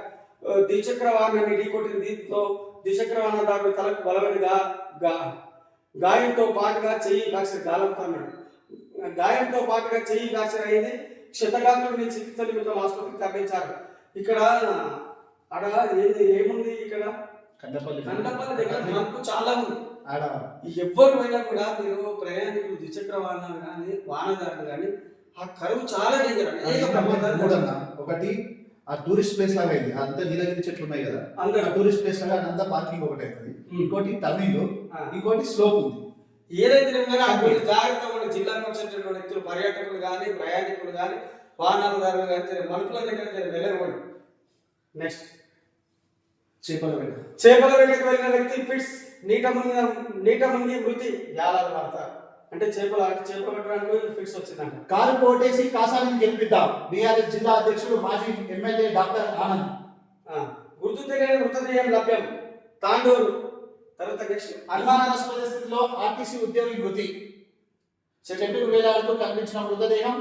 ద్విచక్ర వాహనాన్ని ఢీకొట్టింది. దీంతో ద్విచక్ర వాహనదారుడు తలకు బలమైన గాయంతో పాటుగా చెయ్యి ఫ్రాక్చర్ అయింది. క్షతగాత్రుడిని చికిత్స నిమిత్తం ఆసుపత్రికి తరలించారు. ఇక్కడ ఏముంది ఇక్కడ కండపల్లి దగ్గర మలుపు చాలా ఉంది. ఎవ్వరు పోయినా కూడా మీరు ప్రయాణికులు ద్విచక్ర వాహనాలు కానీ వాహనదారులు కానీ ఆ కరువు చాలా డేంజర్ అండి. ఒకటి ఆ టూరిస్ట్ ప్లేస్ లాగా అయింది, అంతా నీలగిరి చెట్లు ఉన్నాయి కదా, ఆ టూరిస్ట్ ప్లేస్ లాగా అంతా పార్కింగ్ ఒకటి అవుతుంది. ఇంకోటి టర్నింగ్, ఇంకోటి స్లోప్ ఉంది. ఏదైతే జాగ్రత్తగా జిల్లాకు వచ్చేటువంటి వ్యక్తులు, పర్యాటకులు కానీ ప్రయాణికులు కానీ వాహనదారులు కానీ మలుపుల దగ్గర వెళ్ళకూడదు. నెక్స్ట్ చేపల వేటకు వెళ్ళిన వ్యక్తి ఫిట్స్, నీట మునిగి మృతి. యాలాలు వాడతారు అంటే చేపలు పట్టడానికి ఫిట్స్ వచ్చిందంట. కారు కోటేసి కాసాలిని గెలిపిద్దాం. బీఆర్ఎస్ జిల్లా అధ్యక్షుడు మాజీ ఎమ్మెల్యే డాక్టర్ ఆనంద్. గుర్తు తెలియని మృతదేహం లభ్యం తాండూరు. తర్వాత నెక్స్ట్ అనుమానాస్పద స్థితిలో ఆర్టీసీ ఉద్యోగి మృతి. చెట్టుకు వేలాడుతూ కనిపించిన మృతదేహం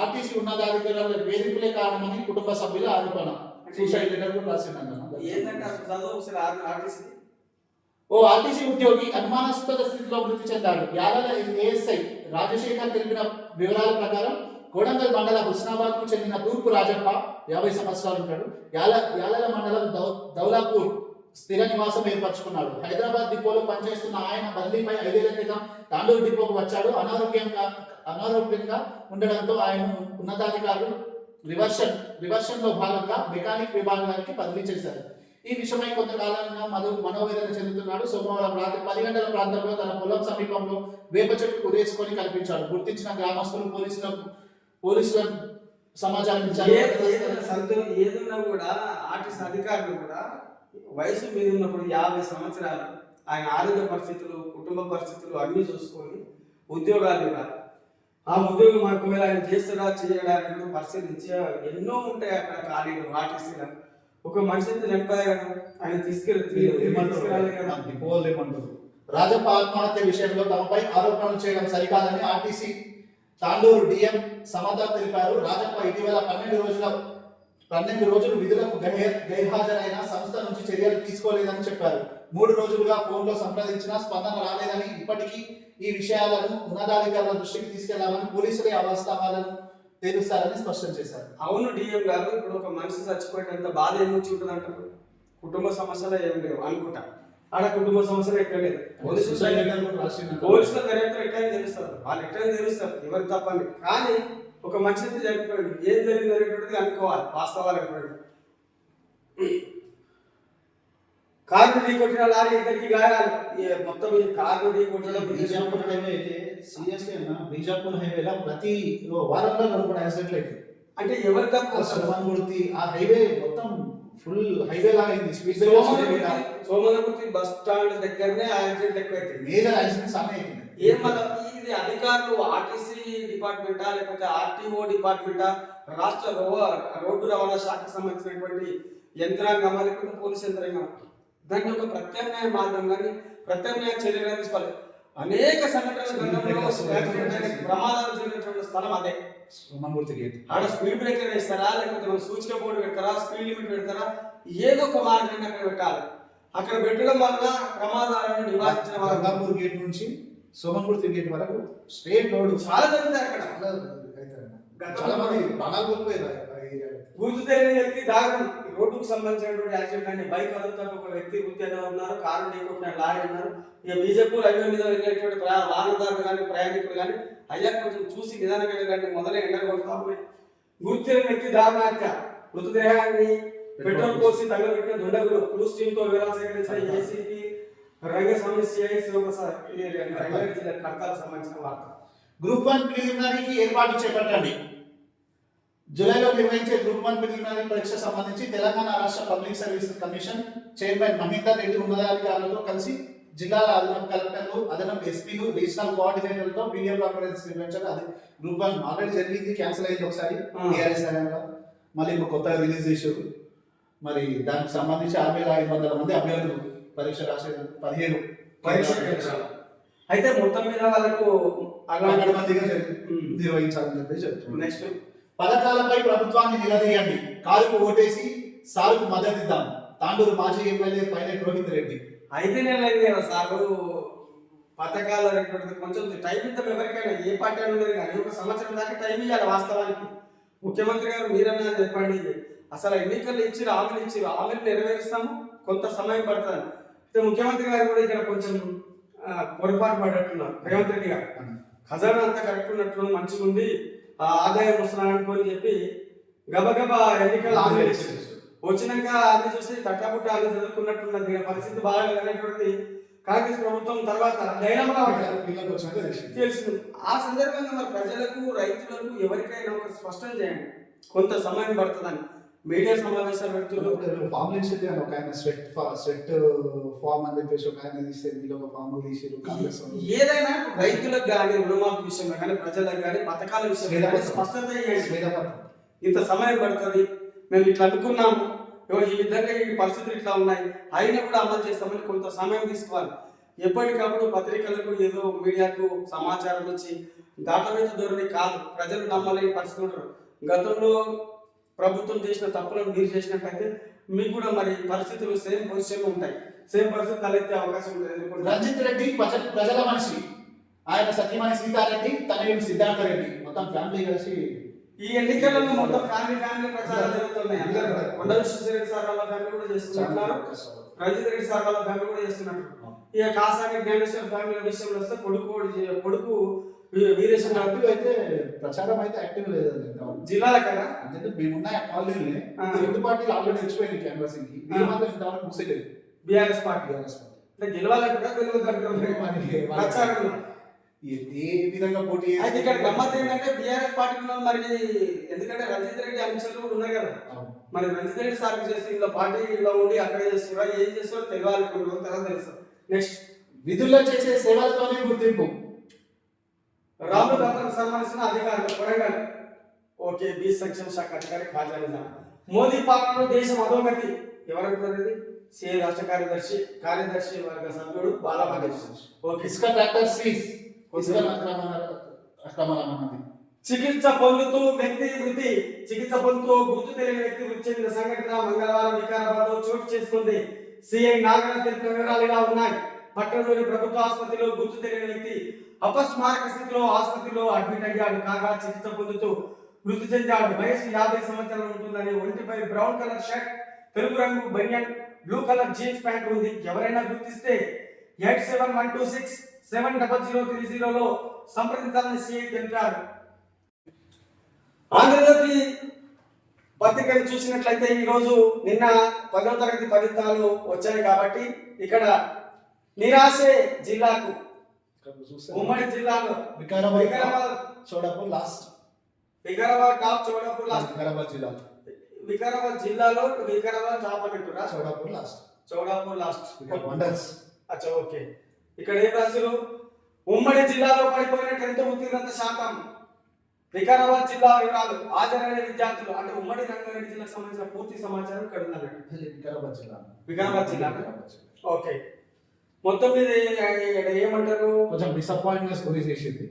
ఆర్టీసీ ఉన్నతాధికారుల వేధింపులే కారణమని కుటుంబ సభ్యుల ఆరోపణ. సూసైడ్ లెటర్ కూడా రాసిందంట. ఏంటంటే ఆర్టీసీ ఓ ఆర్టీసీ ఉద్యోగి అనుమానాస్పద స్థితిలో మృతి చెందాడు. యాలల ఏఎస్ఐ రాజశేఖర్ తెలిపిన వివరాల ప్రకారం కోడంగల్ మండల హుస్నాబాద్ కు చెందిన తూర్పు రాజప్ప 50 సంవత్సరాలు ఉంటాడు. యాలల మండలం దౌలాపూర్ స్థిర నివాసం ఏర్పరచుకున్నాడు. హైదరాబాద్ డిపోలో పనిచేస్తున్న ఆయన బదిలీపై 5 ఏళ్ల క్రితం తాండూరు డిపోకు వచ్చాడు. అనారోగ్యంగా ఉండడంతో ఆయన ఉన్నతాధికారులు రివర్షన్ లో భాగంగా మెకానిక్ విభాగానికి బదిలీ చేశారు. ఈ విషయమై కొంతకాలంగా మనోవేదన చెందుతున్నాడు. సోమవారం రాత్రి 10 గంటల ప్రాంతంలో తన పొలం సమీపంలో వేప చెట్టు కుదేసుకొని కనిపించాడు. గుర్తించిన గ్రామస్తులు పోలీసులకు సమాచారం ఇచ్చారు. ఏదన్నా కూడా ఆర్టీసీ అధికారులు కూడా వయసు మీద ఉన్నప్పుడు 50 సంవత్సరాలు ఆయన ఆరోగ్య పరిస్థితులు, కుటుంబ పరిస్థితులు అన్ని చూసుకొని ఉద్యోగాలు ఇవ్వాలి. ఆ ఉద్యోగం ఒకవేళ ఆయన చేస్తాడా చేయడానికి పరిశీలించి ఎన్నో ఉంటాయి అక్కడ ఖాళీలు ఆర్టీసీలో. ఒక మనిషిని చనిపోయా ఆయన రాజప్ప ఆత్మహత్య విషయంలో తమపై ఆరోపణలు చేయడం సరికాదని ఆర్టీసీ తాండూరు డిఎం సమత తెలిపారు. రాజప్ప ఇటీవల 12 రోజులు విధులకు గైర్హాజరైన సంస్థ నుంచి చర్యలు తీసుకోలేదని చెప్పారు. 3 రోజులుగా ఫోన్లో సంప్రదించినా స్పందన రాలేదని, ఇప్పటికీ ఈ విషయాలను ఉన్నతాధికారుల దృష్టికి తీసుకెళ్లామని పోలీసులే అవస్థానాలను తెలుస్తారని స్పష్టం చేశారు. అవును డిఎం గారు, ఇప్పుడు ఒక మనిషి చచ్చిపోయేంత బాధ ఏమొచ్చి ఉంటుంది అంటారు. కుటుంబ సమస్యలు ఏం లేవు అనుకుంటా. ఆడ కుటుంబ సమస్యలు ఎక్కడ లేదు. పోలీసుల దర్యాప్తు ఎట్లయినా తెలుస్తారు, వాళ్ళు ఎట్లయినా తెలుస్తారు ఎవరు తప్పని. కానీ ఒక మనిషి చనిపోయాడు, ఏం జరిగింది అనేటువంటిది అనుకోవాలి, వాస్తవాలు అనేటువంటి. కారు ఢీ కొట్టిన లారీ ఇద్దరికి గాయాలు. మొత్తం ఈ కారు ఢీ కొట్టడం బీజాపూర్ హైవే అయితే సీరియస్లీ అన్న, బీజాపూర్ హైవేలో ప్రతి వారంలో 2-3 యాక్సిడెంట్లు అయితే అంటే ఎవరి తప్పు? సోమన్గుర్తి ఆ హైవే మొత్తం ఫుల్ హైవే లాగా అయింది. స్పీడ్ సోమనగుర్తి బస్ స్టాండ్ దగ్గరనే యాక్సిడెంట్ ఎక్కువైతే మేజర్ యాక్సిడెంట్స్ అన్నీ అవుతున్నాయి. ఏం ఇది అధికారులు ఆర్టీసీ డిపార్ట్మెంటా లేకపోతే ఆర్టీఓ డిపార్ట్మెంటా, రాష్ట్ర రోడ్డు రవాణా శాఖకు సంబంధించినటువంటి యంత్రాంగమా లేకపోతే పోలీస్ యంత్రాంగం, దాన్ని ఒక ప్రత్యామ్నాయ మార్గం కానీ ప్రత్యామ్నాయ చర్యలు తీసుకోవాలి. అనేక సంఘటనలు గతంలో యాక్సిడెంట్ అయిన ప్రమాదాలు జరిగినటువంటి స్థలం అదే సోమన్గుర్తి గేట్. ఆడ స్పీడ్ బ్రేకర్ వేస్తారా లేకపోతే మన సూచిక బోర్డు పెడతారా, స్పీడ్ లిమిట్ పెడతారా, ఏదో ఒక మార్గాన్ని అక్కడ పెట్టాలి. అక్కడ పెట్టడం వల్ల ప్రమాదాలను నివారించిన గంగాపూర్ గేట్ నుంచి సోమన్గుర్తి గేట్ వరకు స్ట్రేట్ రోడ్ చాలా జరుగుతాయి. అక్కడ చాలా మంది ప్రాణాలు కోల్పోయారు. గుర్తు తెలియని వ్యక్తి దారుణం. రోడ్డుకు సంబంధించినటువంటి యాక్సిడెంట్ అని బైక్ అదుపుతారు, ఒక వ్యక్తి వృత్తి అన్న ఉన్నారు, కారు ఢీకొట్టిన లారీ ఉన్నారు. ఇక బీజేపూర్ హైవే మీద వెళ్ళేటువంటి వాహనదారులు కానీ ప్రయాణికులు కానీ అయ్యా కొంచెం చూసి నిదానంగా వెళ్ళండి, మొదలై ఎండలు కొడతా ఉన్నాయి. గుర్తు తెలియని వ్యక్తి దారుణ హత్య. మృతదేహాన్ని పెట్రోల్ పోసి తగలబెట్టిన దుండగులు క్రూస్ టీమ్ తో వివరాలు సేకరించిన ఏసీపీ రంగస్వామి సిఐ శివప్రసాద్. ఇది రంగారెడ్డి జిల్లా కడతాలకు సంబంధించిన వార్త. గ్రూప్ 1 ప్రిలిమినరీకి ఏర్పాటు చేపట్టండి. జూలైలో నిర్వహించే గ్రూప్ 1 ప్రిలిమినరీ పరీక్ష సంబంధించి తెలంగాణ రాష్ట్ర public services commission chairman Mahender Reddy ఉన్నతాధికారులతో కలిసి జిల్లాల అదనపు కలెక్టర్లు, అదనపు ఎస్పీలు, రీజనల్ కోఆర్డినేటర్లతో వీడియో కాన్ఫరెన్స్ నిర్వహించారు. అది గ్రూప్ 1 ఆల్రెడీ జరిగింది, క్యాన్సిల్ అయింది ఒకసారి టీఆర్ఎస్ హయాంలో, మళ్ళీ ఇప్పుడు కొత్తగా రిలీజ్ చేశారు. మరి దానికి సంబంధించి 6500 మంది అభ్యర్థులు పరీక్ష రాసేది 17 పరీక్ష అయితే మొత్తం మీద వాళ్ళకు అలాంటి మందిగా నిర్వహించాలని చెప్పి చెప్తున్నారు. నెక్స్ట్ పథకాలపై ప్రభుత్వాన్ని నిలదీయండి, కారుకు ఓటేసి సారుకు మద్దతిద్దాం. తాండూరు మాజీ ఎమ్మెల్యే పైలట్ రోహిత్ రెడ్డి. 5 నెలలు అయింది కదా సారు పథకాలు అనేటువంటిది. కొంచెం టైం ఇద్దాం ఎవరికైనా, ఏ పార్టీ అని ఉండదు కానీ ఒక సంవత్సరం దాకా టైం ఇవ్వాలి. వాస్తవానికి ముఖ్యమంత్రి గారు మీరన్నా చెప్పండి, అసలు ఎన్నికలు ఇచ్చి హామీలు ఇచ్చి హామీలు నెరవేరుస్తాము, కొంత సమయం పడుతుంది. అయితే ముఖ్యమంత్రి గారు కూడా ఇక్కడ కొంచెం పొరపాటు పడ్డట్టున్నారు. రేవంత్ రెడ్డి గారు ఖజానా అంతా కరెక్ట్ ఉన్నట్లు మంచిగా ఉంది, ఆదాయం వస్తున్నాను అనుకోని చెప్పి గబగబా ఎన్నికలు హామీలు ఇచ్చారు. వచ్చినాక అన్ని చూసి తట్టబుట్ట అన్ని చదువుకున్నట్టున్నది, పరిస్థితి బాగాలేదు అనేటువంటిది కాంగ్రెస్ ప్రభుత్వం తర్వాత డైలాగా తెలిసింది. ఆ సందర్భంగా మరి ప్రజలకు, రైతులకు, ఎవరికైనా ఒక స్పష్టం చేయండి, కొంత సమయం పడుతుందని. మీడియా సమావేశాలు పెడుతున్నారు. ఫామ్ తీసేది ఒక ఆయన స్వెట్ ఫామ్ అని చెప్పేసి ఒక ఆయన తీస్తే వీళ్ళు ఒక ఫామ్ తీసారు. కాంగ్రెస్ ఏదైనా రైతులకు కానీ, రుణమాఫీ విషయంలో కానీ, ప్రజలకు కానీ, పథకాల విషయంలో కానీ స్పష్టత చేయండి. ఇంత సమయం పడుతుంది, మేము ఇట్లా అనుకున్నాము, ఈ విధంగా ఈ పరిస్థితులు ఇట్లా ఉన్నాయి, అయినా కూడా అమలు చేస్తామని కొంత సమయం తీసుకోవాలి. ఎప్పటికప్పుడు పత్రికలకు ఏదో మీడియాకు సమాచారం ఇచ్చి దాటవేత ధోరణి కాదు. ప్రజలు నమ్మలేని పరిస్థితులు ఉంటారు. గతంలో ప్రభుత్వం చేసిన తప్పులను మీరు చేసినట్టయితే మీకు కూడా మరి పరిస్థితులు సేమ్ పొజిషన్ ఉంటాయి, సేమ్ పరిస్థితి తలెత్తే అవకాశం ఉంటుంది. రంజిత్ రెడ్డి ప్రజల మనిషి, ఆయన సత్యమణి సీతారెడ్డి, తనయుడు సిద్ధార్థ రెడ్డి, మొత్తం ఫ్యామిలీ కలిసి ఈ ఎన్నికలలో మొత్తం ఫ్యామిలీ ప్రచారాలు జరుగుతున్నాయి. అందరూ కొండ విశ్వేశ్వరరెడ్డి సార్ వాళ్ళ ఫ్యామిలీ కూడా చేస్తున్నారు, రంజిత్ రెడ్డి సార్ వాళ్ళ ఫ్యామిలీ కూడా చేస్తున్నారు. ఇక కాసాని జ్ఞానేశ్వర ఫ్యామిలీ విషయంలో వస్తే కొడుకు వీరేశం అయితే ప్రచారం అయితే యాక్టివ్ లేదండి జిల్లాల కదా. అంటే మేమున్న కాలనీలే రెండు పార్టీలు ఆల్రెడీ వచ్చిపోయింది క్యాన్వాసింగ్ కి, మాత్రం ఇంతవరకు ముసేలేదు. బీఆర్ఎస్ పార్టీ గెలవాలంటే ప్రచారంలో ఏ విధంగా పోటీ. అయితే ఇక్కడ గమ్మత్ ఏంటంటే బీఆర్ఎస్ పార్టీలో మరి ఎందుకంటే రంజిత్ రెడ్డి అంశాలు కూడా ఉన్నాయి కదా, మరి రంజిత్ రెడ్డి సార్ చేసి ఇలా పార్టీలో ఉండి అక్కడ చేస్తున్నా ఏం చేస్తారో తెలియాలి, కొన్ని రోజుల తర్వాత తెలుసు. నెక్స్ట్ విధుల్లో చేసే సేవలతోనే గుర్తింపు. రాములు దంపతులకు సంబంధించిన అధికారులు వరంగల్ ఓకే బీ సంక్షేమ శాఖ అధికారి ఖాజా నిజాం. మోదీ పాలనలో దేశం అధోగతి. ఎవరంటున్నారు ఇది? సిఐ రాష్ట్ర కార్యదర్శి వర్గ సభ్యుడు బాలమహేష్. ఓకే. ఇసుక ట్రాక్టర్ సీజ్. చికిత్స పొందుతూ గుర్తు తెలియని వ్యక్తి మృతి చెందిన సంఘటన మంగళవారం వికారాబాద్ లో చోటు చేసుకుంది. సిఐ నాగరాజ్ తెలిపిన వివరాలు ఇలా ఉన్నాయి. పట్టణంలోని ప్రభుత్వ ఆసుపత్రిలో గుర్తు తెలియని వ్యక్తి అపస్మారక స్థితిలో ఆసుపత్రిలో అడ్మిట్ అయ్యాడు. కాగా చికిత్స పొందుతూ మృతి చెందాడు. వయసు 50 సంవత్సరాలు ఉంటుందని, ఒంటిపై బ్రౌన్ కలర్ షర్ట్, తెలుపు రంగు బనియన్, బ్లూ కలర్ జీన్స్ ప్యాంట్ ఉంది. ఎవరైనా గుర్తిస్తే 8712670030లో సంప్రదించాలని సిఐ తెలిపారు. ఆంధ్రజ్యోతి పత్రికను చూసినట్లయితే ఈరోజు నిన్న 10వ తరగతి ఫలితాలు వచ్చాయి కాబట్టి ఇక్కడ నిరాశే జిల్లాకు ఉమ్మడి జిల్లాలో Vikarabad Chowdapur last top Chowdapur last Vikarabad జిల్లాలో వికారాబాద్ టాప్ అంటురా చౌడాపూర్ లాస్ట్ వండర్స్. అచ్చా ఓకే. ఇక్కడ ఏం రాశారు? ఉమ్మడి జిల్లాలో పడిపోయిన 10th ఉత్తీర్ణత శాతం. వికారాబాద్ జిల్లా వివరాలు. హాజరైన విద్యార్థులు అంటే ఉమ్మడి రంగారెడ్డి జిల్లాకు సంబంధించిన పూర్తి సమాచారం ఇక్కడ ఉందన్నట్టు. వికారాబాద్ జిల్లా ఓకే. మొత్తం మీద ఏమంటారు, కొంచెం డిసప్పాయింట్నెస్ గురి చేసింది.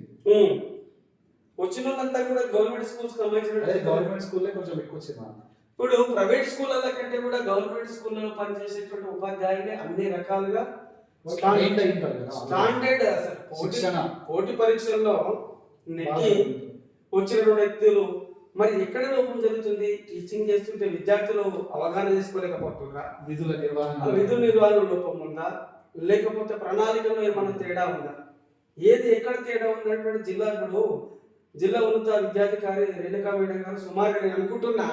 వచ్చిన వాళ్ళంతా కూడా గవర్నమెంట్ స్కూల్స్ సంబంధించిన గవర్నమెంట్ స్కూల్లే కొంచెం ఎక్కువ వచ్చింది. ఇప్పుడు ప్రైవేట్ స్కూళ్ళ కంటే కూడా గవర్నమెంట్ స్కూళ్ళలో పనిచేసేటువంటి ఉపాధ్యాయులే అన్ని రకాలుగా స్టాండర్డ్ అసలు పోటీ పరీక్షల్లో నెక్కి వచ్చినటువంటి వ్యక్తులు మరి ఎక్కడ లోపం జరుగుతుంది? టీచింగ్ చేస్తుంటే విద్యార్థులు అవగాహన చేసుకోలేకపోతున్నారా? విధుల నిర్వహణ లోపం ఉందా, లేకపోతే ప్రణాళికలో ఏమైనా తేడా ఉందా? ఏది ఎక్కడ తేడా ఉన్నటువంటి జిల్లా ఉన్నత విద్యాధికారి రేణుకా మేడం గారు సుమారుగా నేను అనుకుంటున్నా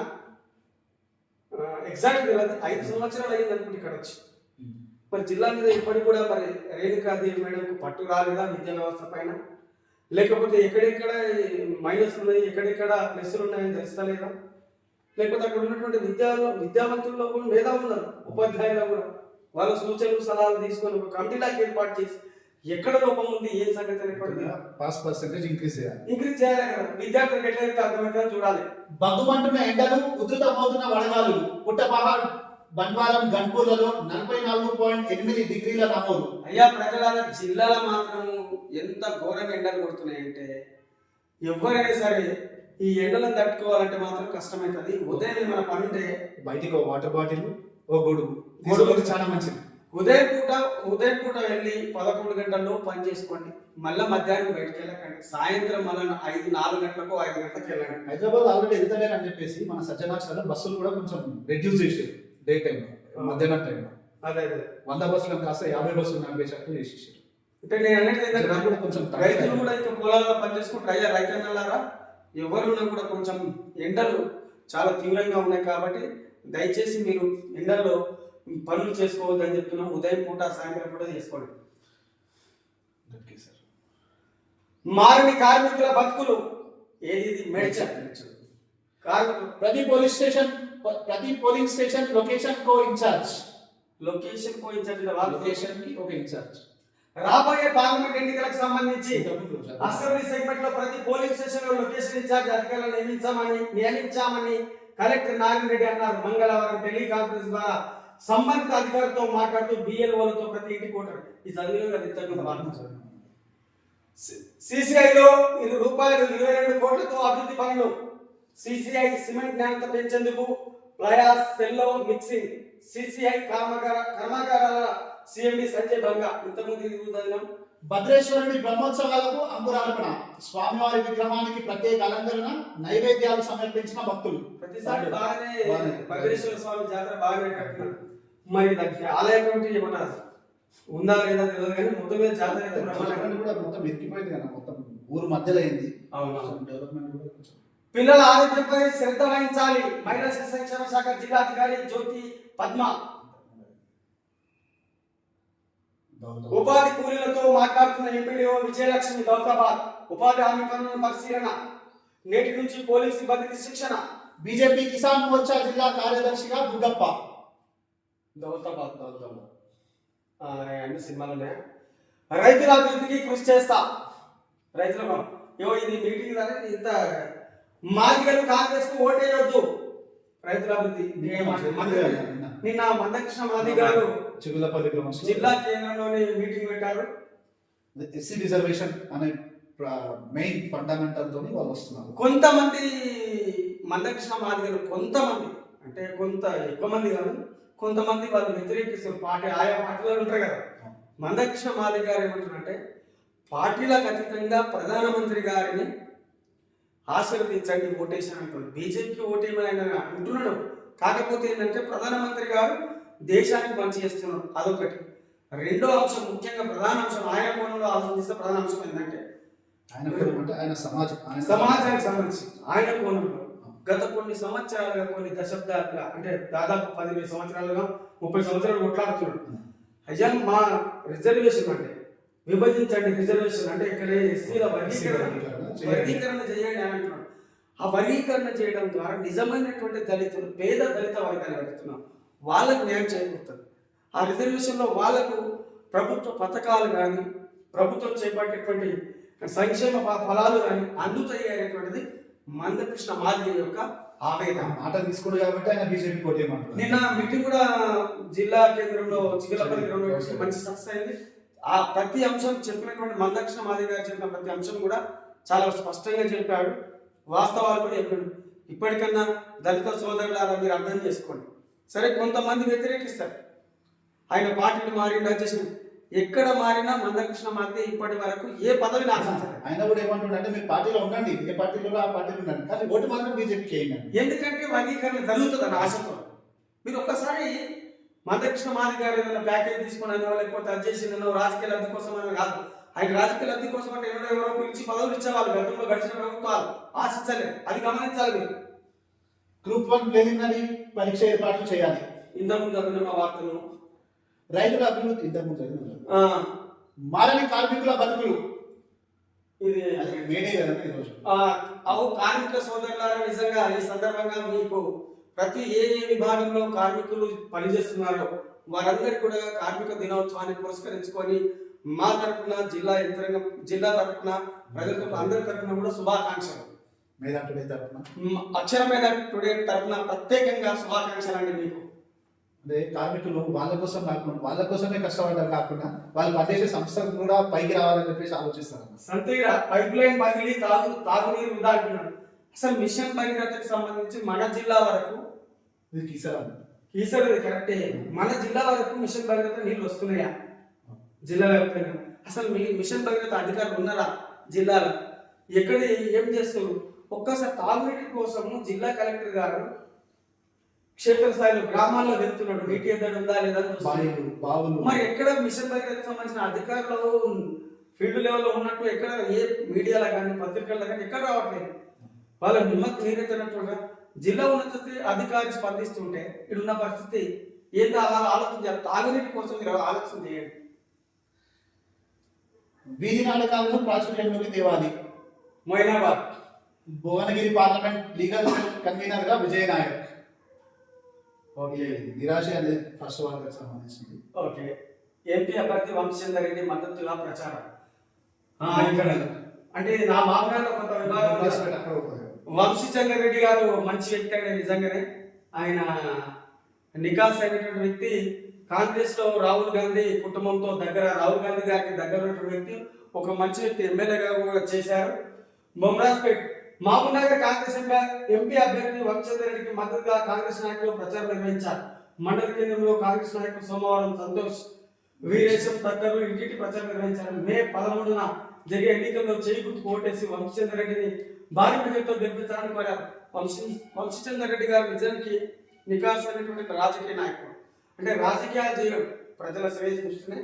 ఎగ్జాక్ట్ 5 సంవత్సరాలు అయింది అనుకుంటే ఇక్కడ వచ్చి. మరి జిల్లా మీద ఇప్పటికి కూడా మరి రేణుకాదేవి మేడంకు పట్టు రాలేదా విద్యా వ్యవస్థ పైన? లేకపోతే ఎక్కడెక్కడ మైనస్ ఉన్నాయి, ఎక్కడెక్కడ ప్లస్లు ఉన్నాయని తెలుస్తలేదా? లేకపోతే అక్కడ ఉన్నటువంటి విద్యావంతుల్లో కూడా మేధావులు ఉన్నారు, ఉపాధ్యాయులు కూడా వాళ్ళ సూచనలు సలహాలు తీసుకొని ఒక కమిటీలాగా ఏర్పాటు చేసి ఎక్కడ లోపం ఉంది, ఏం సంగతి అనేటువంటి పాస్ పర్సెంటేజ్ ఇంక్రీజ్ చేయాలి కదా. విద్యార్థులకు ఎట్లయితే అర్థమవుతుందో చూడాలి. బగ్గుమంటున్న ఎండలు, ఉధృతమవుతున్న వడగాలు. పుట్టపహాడ్, బండ్వారం, గన్పూర్లలో 44.8 డిగ్రీల నమోదు. అయ్యా ప్రజల జిల్లాల మాత్రము ఎంత ఘోరంగా ఎండలు కొడుతున్నాయంటే ఎవరైనా సరే ఈ ఎండలను తట్టుకోవాలంటే మాత్రం కష్టమవుతుంది. ఉదయం ఏమైనా పని ఉంటే బయటికి ఓ వాటర్ బాటిల్, ఓ గొడుగు చాలా మంచిది. ఉదయం పూట వెళ్ళి 11 గంటల్లో పని చేసుకోండి, మళ్ళీ మధ్యాహ్నం బయటకు వెళ్ళకండి. సాయంత్రం మళ్ళీ 4 గంటలకు 5 గంటలకు వెళ్ళండి. హైదరాబాద్ ఆల్రెడీ వెళ్తలేరు అని చెప్పేసి మన సజ్జనాక్షలో బస్సులు కూడా కొంచెం రెడ్యూస్ చేసారు. డే టైం మధ్యాహ్నం టైంలో అదే 100 బస్సులను కాస్త 50 బస్సులు నడిపేటట్టు చేసేసారు. అంటే నేను అనేది ఏంటంటే కొంచెం రైతులు కూడా ఇంకా పొలాల్లో పనిచేసుకుంటారు. అయ్యా రైతన్నలారా, ఎవరున్నా కూడా కొంచెం ఎండలు చాలా తీవ్రంగా ఉన్నాయి కాబట్టి దయచేసి మీరు ఎండల్లో పనులు చేసుకోవద్దని చెప్తున్నాం. ఉదయం పూట సాయంత్రం పూట చేసుకోండి. మారని కార్మికుల బతుకులు ఏది కార్మికులు ప్రతి పోలింగ్ స్టేషన్ లొకేషన్ కో ఇన్ఛార్జ్ కి ఒక ఇన్ఛార్జ్. రాబోయే పార్లమెంట్ ఎన్నికలకు సంబంధించి అసెంబ్లీ సెగ్మెంట్ లో ప్రతి పోలింగ్ స్టేషన్ లో లొకేషన్ ఇన్ఛార్జ్ అధికారులను నియమించామని కలెక్టర్ నారాయణ రెడ్డి అన్నారు. మంగళవారం టెలికాన్ఫరెన్స్ ద్వారా సంబంధిత అధికారులతో మాట్లాడుతూ బిఎల్ఓలతో ప్రతి ఇంటి కోటారు ఈ చదివిన సిసిఐలో ₹22 కోట్లతో అభివృద్ధి పనులు. సిసిఐ సిమెంట్ నాణ్యత పెంచేందుకు ప్లయాస్ సెల్లో మిక్సింగ్. సిసిఐ కర్మాగారాల సిఎండి సంజయ్ బంగా ఇంతకుముందు భద్రేశ్వరుడి బ్రహ్మోత్సవాలకు అంకురార్పణ. స్వామివారి విగ్రహానికి ప్రత్యేక అలంకరణ, నైవేద్యాలు సమర్పించిన భక్తులు. ప్రతిసారి బాగానే భద్రేశ్వర స్వామి జాతర బాగానే కట్టినారు. మరి దానికి ఆలయ కమిటీ ఏమన్నా ఉందా లేదా తెలియదు కానీ మొత్తం మీద జాతర అయితే కూడా మొత్తం ఎక్కిపోయింది కదా, మొత్తం ఊరు మధ్యలో అయింది. డెవలప్మెంట్ కూడా కొంచెం. పిల్లల ఆరోగ్యంపై శ్రద్ధ వహించాలి. మహిళా శిశు సంక్షేమ శాఖ జిల్లాధికారి జ్యోతి పద్మ. ఉపాధి కూలీలతో మాట్లాడుతున్న ఎంపీడీఓ విజయలక్ష్మి దౌలతాబాద్. ఉపాధి హామీ పనులను పరిశీలన, నేటి నుంచి పోలీసు సిబ్బందికి శిక్షణ. బీజేపీ కిసాన్ మోర్చా జిల్లా కార్యదర్శిగా దుగ్గప్ప. దౌలతాబాద్ అన్ని సినిమాలోనే. రైతుల అభివృద్ధికి కృషి చేస్తా. రైతుల ఇది మీటింగ్ ఇంత మాదిగలు కాంగ్రెస్ కు ఓటేయొద్దు. రైతుల అభివృద్ధి నిన్న మందకృష్ణ మాది గారు జిల్లా కేంద్రంలోని మీటింగ్ పెట్టారు. ఎస్సీ రిజర్వేషన్ అనే మెయిన్ ఫండమెంటల్ తోని వాళ్ళు వస్తున్నారు. కొంతమంది మందకృష్ణ మాది గారు కొంతమంది అంటే కొంత ఎక్కువ మంది కాదు, కొంతమంది వాళ్ళు వ్యతిరేకిస్తారు. ఆయా పార్టీలు ఉంటారు కదా. మందకృష్ణ మాది గారు ఏమంటున్నారంటే పార్టీలకు అతీతంగా ప్రధానమంత్రి గారిని ఆశీర్వదించండి ఓటేషన్ అంటున్నాడు. బీజేపీకి ఓటేయమని ఆయన అంటున్నాడు. కాకపోతే ఏంటంటే ప్రధానమంత్రి గారు దేశానికి మంచి చేస్తున్నాడు, అదొకటి. రెండో అంశం, ముఖ్యంగా ప్రధాన అంశం, ఆయన కోణంలో ఆలోచిస్తే ప్రధాన అంశం ఏంటంటే ఆయన సమాజానికి సంబంధించి ఆయన కోణంలో గత కొన్ని సంవత్సరాలుగా, కొన్ని దశాబ్దాలుగా, అంటే దాదాపు 15 సంవత్సరాలుగా, 30 సంవత్సరాలు కొట్లాడుతున్నాడు. అయ్యా మా రిజర్వేషన్ అంటే విభజించండి, రిజర్వేషన్ అంటే ఇక్కడ ఎస్సీల వర్గీకరణ చేయండి అని అంటున్నాడు. ఆ వర్గీకరణ చేయడం ద్వారా నిజమైనటువంటి దళితులు, పేద దళిత వర్గాన్ని అడుగుతున్నాం, వాళ్ళకు న్యాయం చేకూరుతుంది. ఆ రిజర్వేషన్లో వాళ్ళకు ప్రభుత్వ పథకాలు కానీ, ప్రభుత్వం చేపట్టేటువంటి సంక్షేమ ఫలాలు కానీ అందుతాయి అనేటువంటిది మందకృష్ణ మాదిగ యొక్క ఆవేదన. మాట తీసుకున్నాడు కాబట్టి ఆయన బీజేపీ కోటి ఏమంటారు. నిన్న మీటింగ్ కూడా జిల్లా కేంద్రంలో చిగులపల్లి గ్రౌండ్లో మంచి సక్సెస్ అయింది. ఆ ప్రతి అంశం చెప్పినటువంటి మందకృష్ణ మాదిగ గారు చెప్పిన ప్రతి అంశం కూడా చాలా స్పష్టంగా చెప్పాడు, వాస్తవాలు కూడా చెప్పాడు. ఇప్పటికన్నా దళిత సోదరులారా మీరు అర్థం చేసుకోండి. సరే, కొంతమంది వ్యతిరేకిస్తారు, ఆయన పార్టీలు మారిండా చేసిన, ఎక్కడ మారినా మందకృష్ణ మాదిగ ఇప్పటి వరకు ఏ పదవిని ఆశించారు. ఆయన కూడా ఏమంటున్నాడు అంటే మీరు పార్టీలో ఉండండి, ఏ పార్టీలో ఆ పార్టీలో ఉండండి, కానీ ఓటు మాత్రం బీజేపీకి వేయండి. ఎందుకంటే వర్గీకరణ జరుగుతుందని ఆశతో. మీరు ఒక్కసారి మందకృష్ణ మాదిగ గారు ఏదైనా ప్యాకేజ్ తీసుకున్నానో, లేకపోతే అది చేసిందనో, రాజకీయ లబ్ధి కోసం అని కాదు. ఆయన రాజకీయ లబ్ధి కోసం అంటే ఎవరో పిలిచి పదవులు ఇచ్చేవాళ్ళు గతంలో గడిచిన ప్రభుత్వాలు ఆశించలేదు. అది గమనించాలి మీరు. గ్రూప్ 1 ప్రిలిమినరీ పరీక్ష ఏర్పాట్లు చేయాలి. ఇంతకుముందు చదివిన వార్తలు, రైతుల అభివృద్ధి, మారని కార్మికుల బతుకులు, ఇది మేడే కదండి ఈరోజు. కార్మిక సోదరులారా, నిజంగా ఈ సందర్భంగా మీకు ప్రతి ఏ విభాగంలో కార్మికులు పనిచేస్తున్నారో వారందరికీ కూడా కార్మిక దినోత్సవాన్ని పురస్కరించుకొని మా తరఫున, జిల్లా యంత్రాంగం, జిల్లా తరఫున, ప్రజల అందరి తరఫున కూడా శుభాకాంక్షలు. మేధా టుడే తరఫున, అక్షరమేధ టుడే తరఫున ప్రత్యేకంగా శుభాకాంక్షలు అండి మీకు. అంటే కార్మికులు వాళ్ళ కోసం కాకుండా, వాళ్ళ కోసమే కష్టపడ్డారు కాకుండా వాళ్ళు పనిచేసే సంస్థలు కూడా పైకి రావాలని చెప్పేసి ఆలోచిస్తారు. సంతీర పైప్ లైన్ బదిలీ, తాగునీరు వృధా అంటున్నారు. అసలు మిషన్ భగీరథకు సంబంధించి మన జిల్లా వరకు కీసర కరెక్టే, మన జిల్లా వరకు మిషన్ భగీరథ నీళ్ళు వస్తున్నాయా జిల్లా వ్యాప్తంగా? అసలు మీ మిషన్ భగీరథ అధికారులు ఉన్నారా జిల్లాలో? ఎక్కడ ఏం చేస్తారు? ఒక్కసారి తాగునీటి కోసము జిల్లా కలెక్టర్ గారు క్షేత్రస్థాయిలో గ్రామాల్లో వెళ్తున్నాడు, నీటి ఎద్దడి ఉందా లేదా బావులు. మరి ఎక్కడ మిషన్ భగీరథకు సంబంధించిన అధికారులు ఫీల్డ్ లెవెల్లో ఉన్నట్టు ఎక్కడ ఏ మీడియాలో కానీ పత్రికల్లో కానీ ఎక్కడ రావట్లేదు. వాళ్ళ నిమ్మకు నీరెత్తినట్టుగా జిల్లా ఉన్నత అధికారి స్పందిస్తుంటే ఇడున్న పరిస్థితి ఏందో అలా ఆలోచించారు. తాగునీటి కోసం మీరు ఆలోచన చేయండి. వీధి నాటకాలను ప్రాచుర్యంలోకి తేవాలి. Moinabad Bhuvanagiri parliament legal convener గా విజయ్ నాయక్. ఓకే, నిరాశ అనేది ఫస్ట్ వార్తకు సంబంధించింది. ఓకే, ఎంపీ అభ్యర్థి వంశచంద్ర రెడ్డి మద్దతుగా ప్రచారం. ఇక్కడ అంటే నా మామగారు కొంత విభాగం వంశచంద్ర రెడ్డి గారు మంచి వ్యక్తి అండి. నిజంగానే ఆయన నికాస్ అయినటువంటి వ్యక్తి. కాంగ్రెస్ లో రాహుల్ గాంధీ కుటుంబంతో దగ్గర, రాహుల్ గాంధీ గారికి దగ్గర ఉన్నటువంటి వ్యక్తి, ఒక మంచి వ్యక్తి. ఎమ్మెల్యేగా కూడా చేశారు. మొమ్రాజ్పేట్ మహబూబ్నగర్ కాంగ్రెస్ ఎంపీ అభ్యర్థి వంశచంద్ర రెడ్డికి మద్దతుగా కాంగ్రెస్ నాయకులు ప్రచారం నిర్వహించారు. మండల కేంద్రంలో కాంగ్రెస్ నాయకులు సోమవారం సంతోష్, వీరేశం తదితరులు ఇంటింటి ప్రచారం నిర్వహించారు. మే 13న జరిగే ఎన్నికల్లో చేయి గుర్తు ఓటేసి వంశచంద్ర రెడ్డిని భారీ మెజార్టీతో గెలిపించాలని కోరారు. వంశచంద్ర రెడ్డి గారు నిజానికి నికాస్ అయినటువంటి రాజకీయ నాయకుడు. అంటే రాజకీయాలు చేయడం ప్రజల శ్రేయస్ దృష్టినే.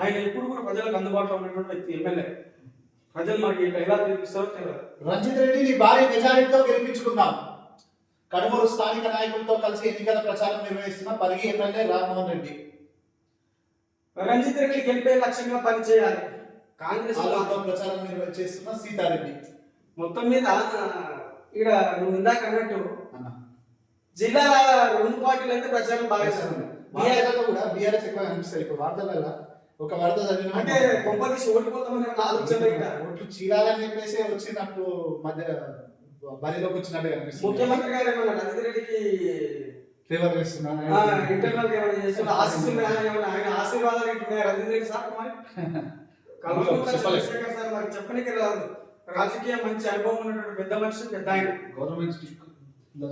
ఆయన ఎప్పుడు కూడా ప్రజలకు అందుబాటులో ఉన్నటువంటి వ్యక్తి, ఎమ్మెల్యే. ప్రజలు మనకి ఎలా తెలిపిస్తారో తెలియదు. రంజిత్ రెడ్డిని భారీ మెజారిటీతో గెలిపించుకుందాం. కడుమూరు స్థానిక నాయకులతో కలిసి ఎన్నికల ప్రచారం నిర్వహిస్తున్న పరిగి ఎమ్మెల్యే రామ్మోహన్ రెడ్డి. రంజిత్ రెడ్డి గెలిపే లక్ష్యంగా పనిచేయాలి. కాంగ్రెస్ ప్రచారం నిర్వహిస్తున్న సీతారెడ్డి. మొత్తం మీద ఇక్కడ నువ్వు ఇందాక అన్నట్టు జిల్లా 2 పార్టీలు అయితే ప్రచారం బాగా చేస్తుంది. కూడా బీఆర్ఎస్ ఎక్కువ కనిపిస్తారు ఇప్పుడు వార్తలలో. ఒక వార్త చదివిన అంటే కొంపదీసి ఓడిపోతామని ఆలోచన, ఓట్లు చీరాలని చెప్పేసి వచ్చినట్టు మధ్య బరిలోకి వచ్చినట్టు కనిపిస్తుంది. ముఖ్యమంత్రి గారు ఏమన్నా రంజిత్ రెడ్డికి ఫేవర్ చేస్తున్నారు, ఇంటర్నల్ ఏమైనా చేస్తున్నారు, ఆశిస్తున్నా, ఆయన ఆశీర్వాదాలు ఇట్టున్నాయి రంజిత్ రెడ్డి సార్. మరి చంద్రశేఖర్ సార్ మరి చెప్పనికి రాదు. రాజకీయ మంచి అనుభవం ఉన్నటువంటి పెద్ద మనిషి, పెద్ద ఆయన. గవర్నమెంట్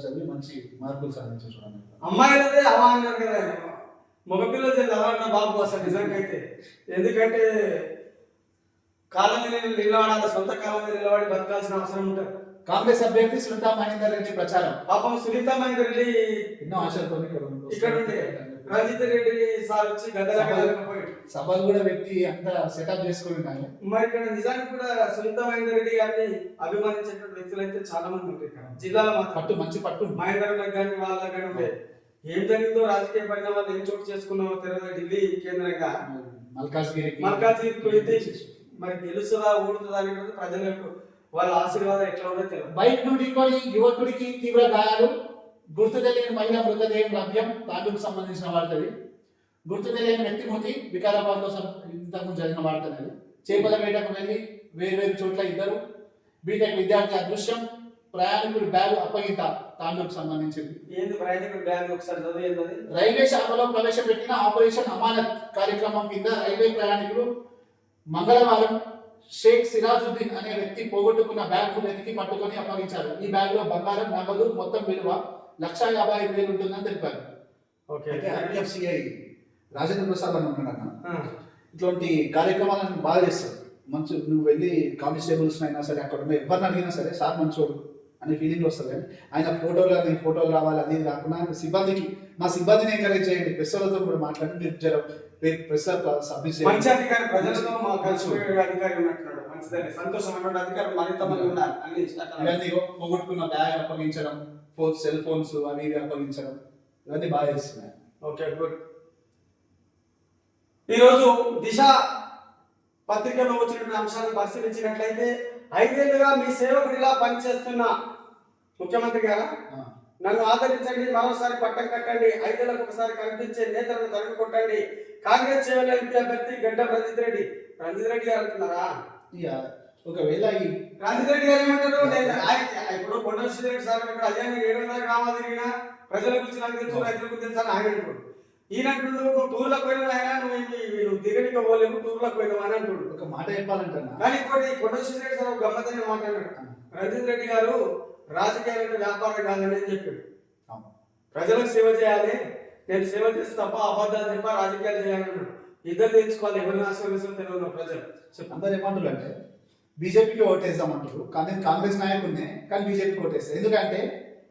చదివి మంచి మార్పులు సాధించారు చూడండి. అమ్మాయిలదే అవా అన్నారు కదా, మగపిల్లలు చేసి అవన్న బాబు అసలు నిజంగా అయితే. ఎందుకంటే కాలం మీద నిలబడాలి, సొంత కాలం మీద నిలబడి బతకాల్సిన అవసరం ఉంటుంది. కాంగ్రెస్ అభ్యర్థి సునీతా మహేందర్ రెడ్డి ప్రచారం. పాపం సునీతా మహేందర్ రెడ్డి ఎన్నో ఆశలతో ఇక్కడ ఉండే రంజిత్ రెడ్డి సార్ వచ్చి గదలకపోయాడు. సభలు కూడా వ్యక్తి అంతా సెటప్ చేసుకుని. మరి ఇక్కడ నిజానికి కూడా సునీతా మహేందర్ రెడ్డి గారిని అభిమానించేటువంటి వ్యక్తులు అయితే చాలా మంది ఉంటారు ఇక్కడ. జిల్లాలో మాత్రం పట్టు మంచి పట్టు మహేంద్రలకు కానీ వాళ్ళకి కానీ ఉండే ఏం జరిగిందో రాజకీయ పరిణామాలు ఏం చోటు చేసుకున్నామో తెలియదు. ఢిల్లీ కేంద్రంగా మల్కాజ్గిరికి పోయింది. మరి గెలుస్తుందా ఓడుతుందా అనేది ప్రజలకు వాళ్ళ ఆశీర్వాదం ఎట్లా ఉందో తెలియదు. బైక్ నుండి కొని యువకుడికి తీవ్ర గాయాలు, గుర్తు తెలియని మహిళ మృతదేహం లభ్యం. తాండూకు సంబంధించిన వార్తది. గుర్తు తెలియని వ్యక్తి మృతి వికారాబాద్ లో ఇంతకుముందు జరిగిన వార్తనది. చేపల వేటకు వెళ్లి వేరు చోట్ల ఇద్దరు. బీటెక్ విద్యార్థి అదృశ్యం. ప్రయాణికుడి బ్యాగ్ అప్పగింత. తాండూకు సంబంధించింది. ఏంది ప్రయాణికుడి బ్యాగ్ ఒకసారి చదివేది. రైల్వే శాఖలో ప్రవేశపెట్టిన ఆపరేషన్ అమానత్ కార్యక్రమం కింద రైల్వే ప్రయాణికులు మంగళవారం షేక్ సిరాజుద్దీన్ అనే వ్యక్తి పోగొట్టుకున్న బ్యాగ్ వెతికి పట్టుకొని అప్పగించారు. ఈ బ్యాగ్ లో బంగారం, నగదు మొత్తం విలువ 1,55,000 ఉంటుందని తెలిపారు. ఐపిఎఫ్సిఐ రాజేంద్ర ప్రసాద్ అని ఉన్నాడన్న. ఇట్లాంటి కార్యక్రమాలను బాగా చేస్తారు. మంచి నువ్వు వెళ్ళి కానిస్టేబుల్స్ అయినా సరే అక్కడ ఉన్న ఎవరిని అడిగినా సరే సార్ మంచోడు అనే ఫీలింగ్ వస్తుంది. కానీ ఆయన ఫోటోలు రావాలి అనేది కాకుండా సిబ్బందికి మా సిబ్బందిని ఎంకరేజ్ చేయండి. ప్రెస్లతో కూడా మాట్లాడి మీరు ప్రెస్ సబ్మిట్ చేయండి. మంచి అధికారి ప్రజలతో మా కలిసి అధికారి ఉన్నట్టున్నాడు. మంచిదని సంతోషమైన అధికారులు మరింత మంది ఉన్నారు. ఇవన్నీ పోగొట్టుకున్న బ్యాగ్ అప్పగించడం, సెల్ ఫోన్స్ అవి ఇవి అప్పగించడం ఇవన్నీ బాగా చేస్తున్నాయి. Okay good. ఈరోజు దిశ పత్రికలో వచ్చిన అంశాలను పరిశీలించినట్లయితే 5 ఏళ్లుగా మీ సేవకుడిలా పనిచేస్తున్న ముఖ్యమంత్రి గారా నన్ను ఆదరించండి, మరోసారి పట్టం కట్టండి, 5 ఏళ్లకు ఒకసారి కనిపించే నేతలను తరుగు కొట్టండి. కాంగ్రెస్ చేవెళ్ల ఎంపీ అభ్యర్థి గడ్డ రంజిత్ రెడ్డి గారు అంటున్నారా? ఒకవేళ ఈ రంజిత్ రెడ్డి గారు ఏమంటారు? ఇప్పుడు కొండ విశ్వేశ్వరరెడ్డి సార్ అయ్యా 700 గ్రామాలు తిరిగినా ప్రజల గురించి నాకు తెలుసు, రైతుల గురించి తెలుసు అని ఆయన అంటాడు. ఈయన అంటుండు నువ్వు టూర్లకు పోయినా ఆయన నువ్వు దిగనిక పోలేవు, టూర్లకు పోయినావు అని అంటుండు. ఒక మాట చెప్పాలంటున్నా. కానీ ఇంకోటి కొండ విశ్వేశ్వరరెడ్డి సార్ ఒక గమ్మత్తైన మాట్లాడాడు. రంజిత్ రెడ్డి గారు రాజకీయాలంటే వ్యాపారం కాదని చెప్పాడు. ప్రజలకు సేవ చేయాలి, నేను సేవ చేస్తే తప్ప అబద్ధాలు చెప్ప రాజకీయాలు చేయాలన్నాడు. ఇద్దరు తెచ్చుకోవాలి, ఎవరిని ఆశీర్వదించో తెలియదు ప్రజలు. అందరు ఏమంటారు అంటే బీజేపీకి ఓటేస్తామంటారు. కానీ కాంగ్రెస్ నాయకుడినే కానీ బీజేపీకి ఓటేస్తారు. ఎందుకంటే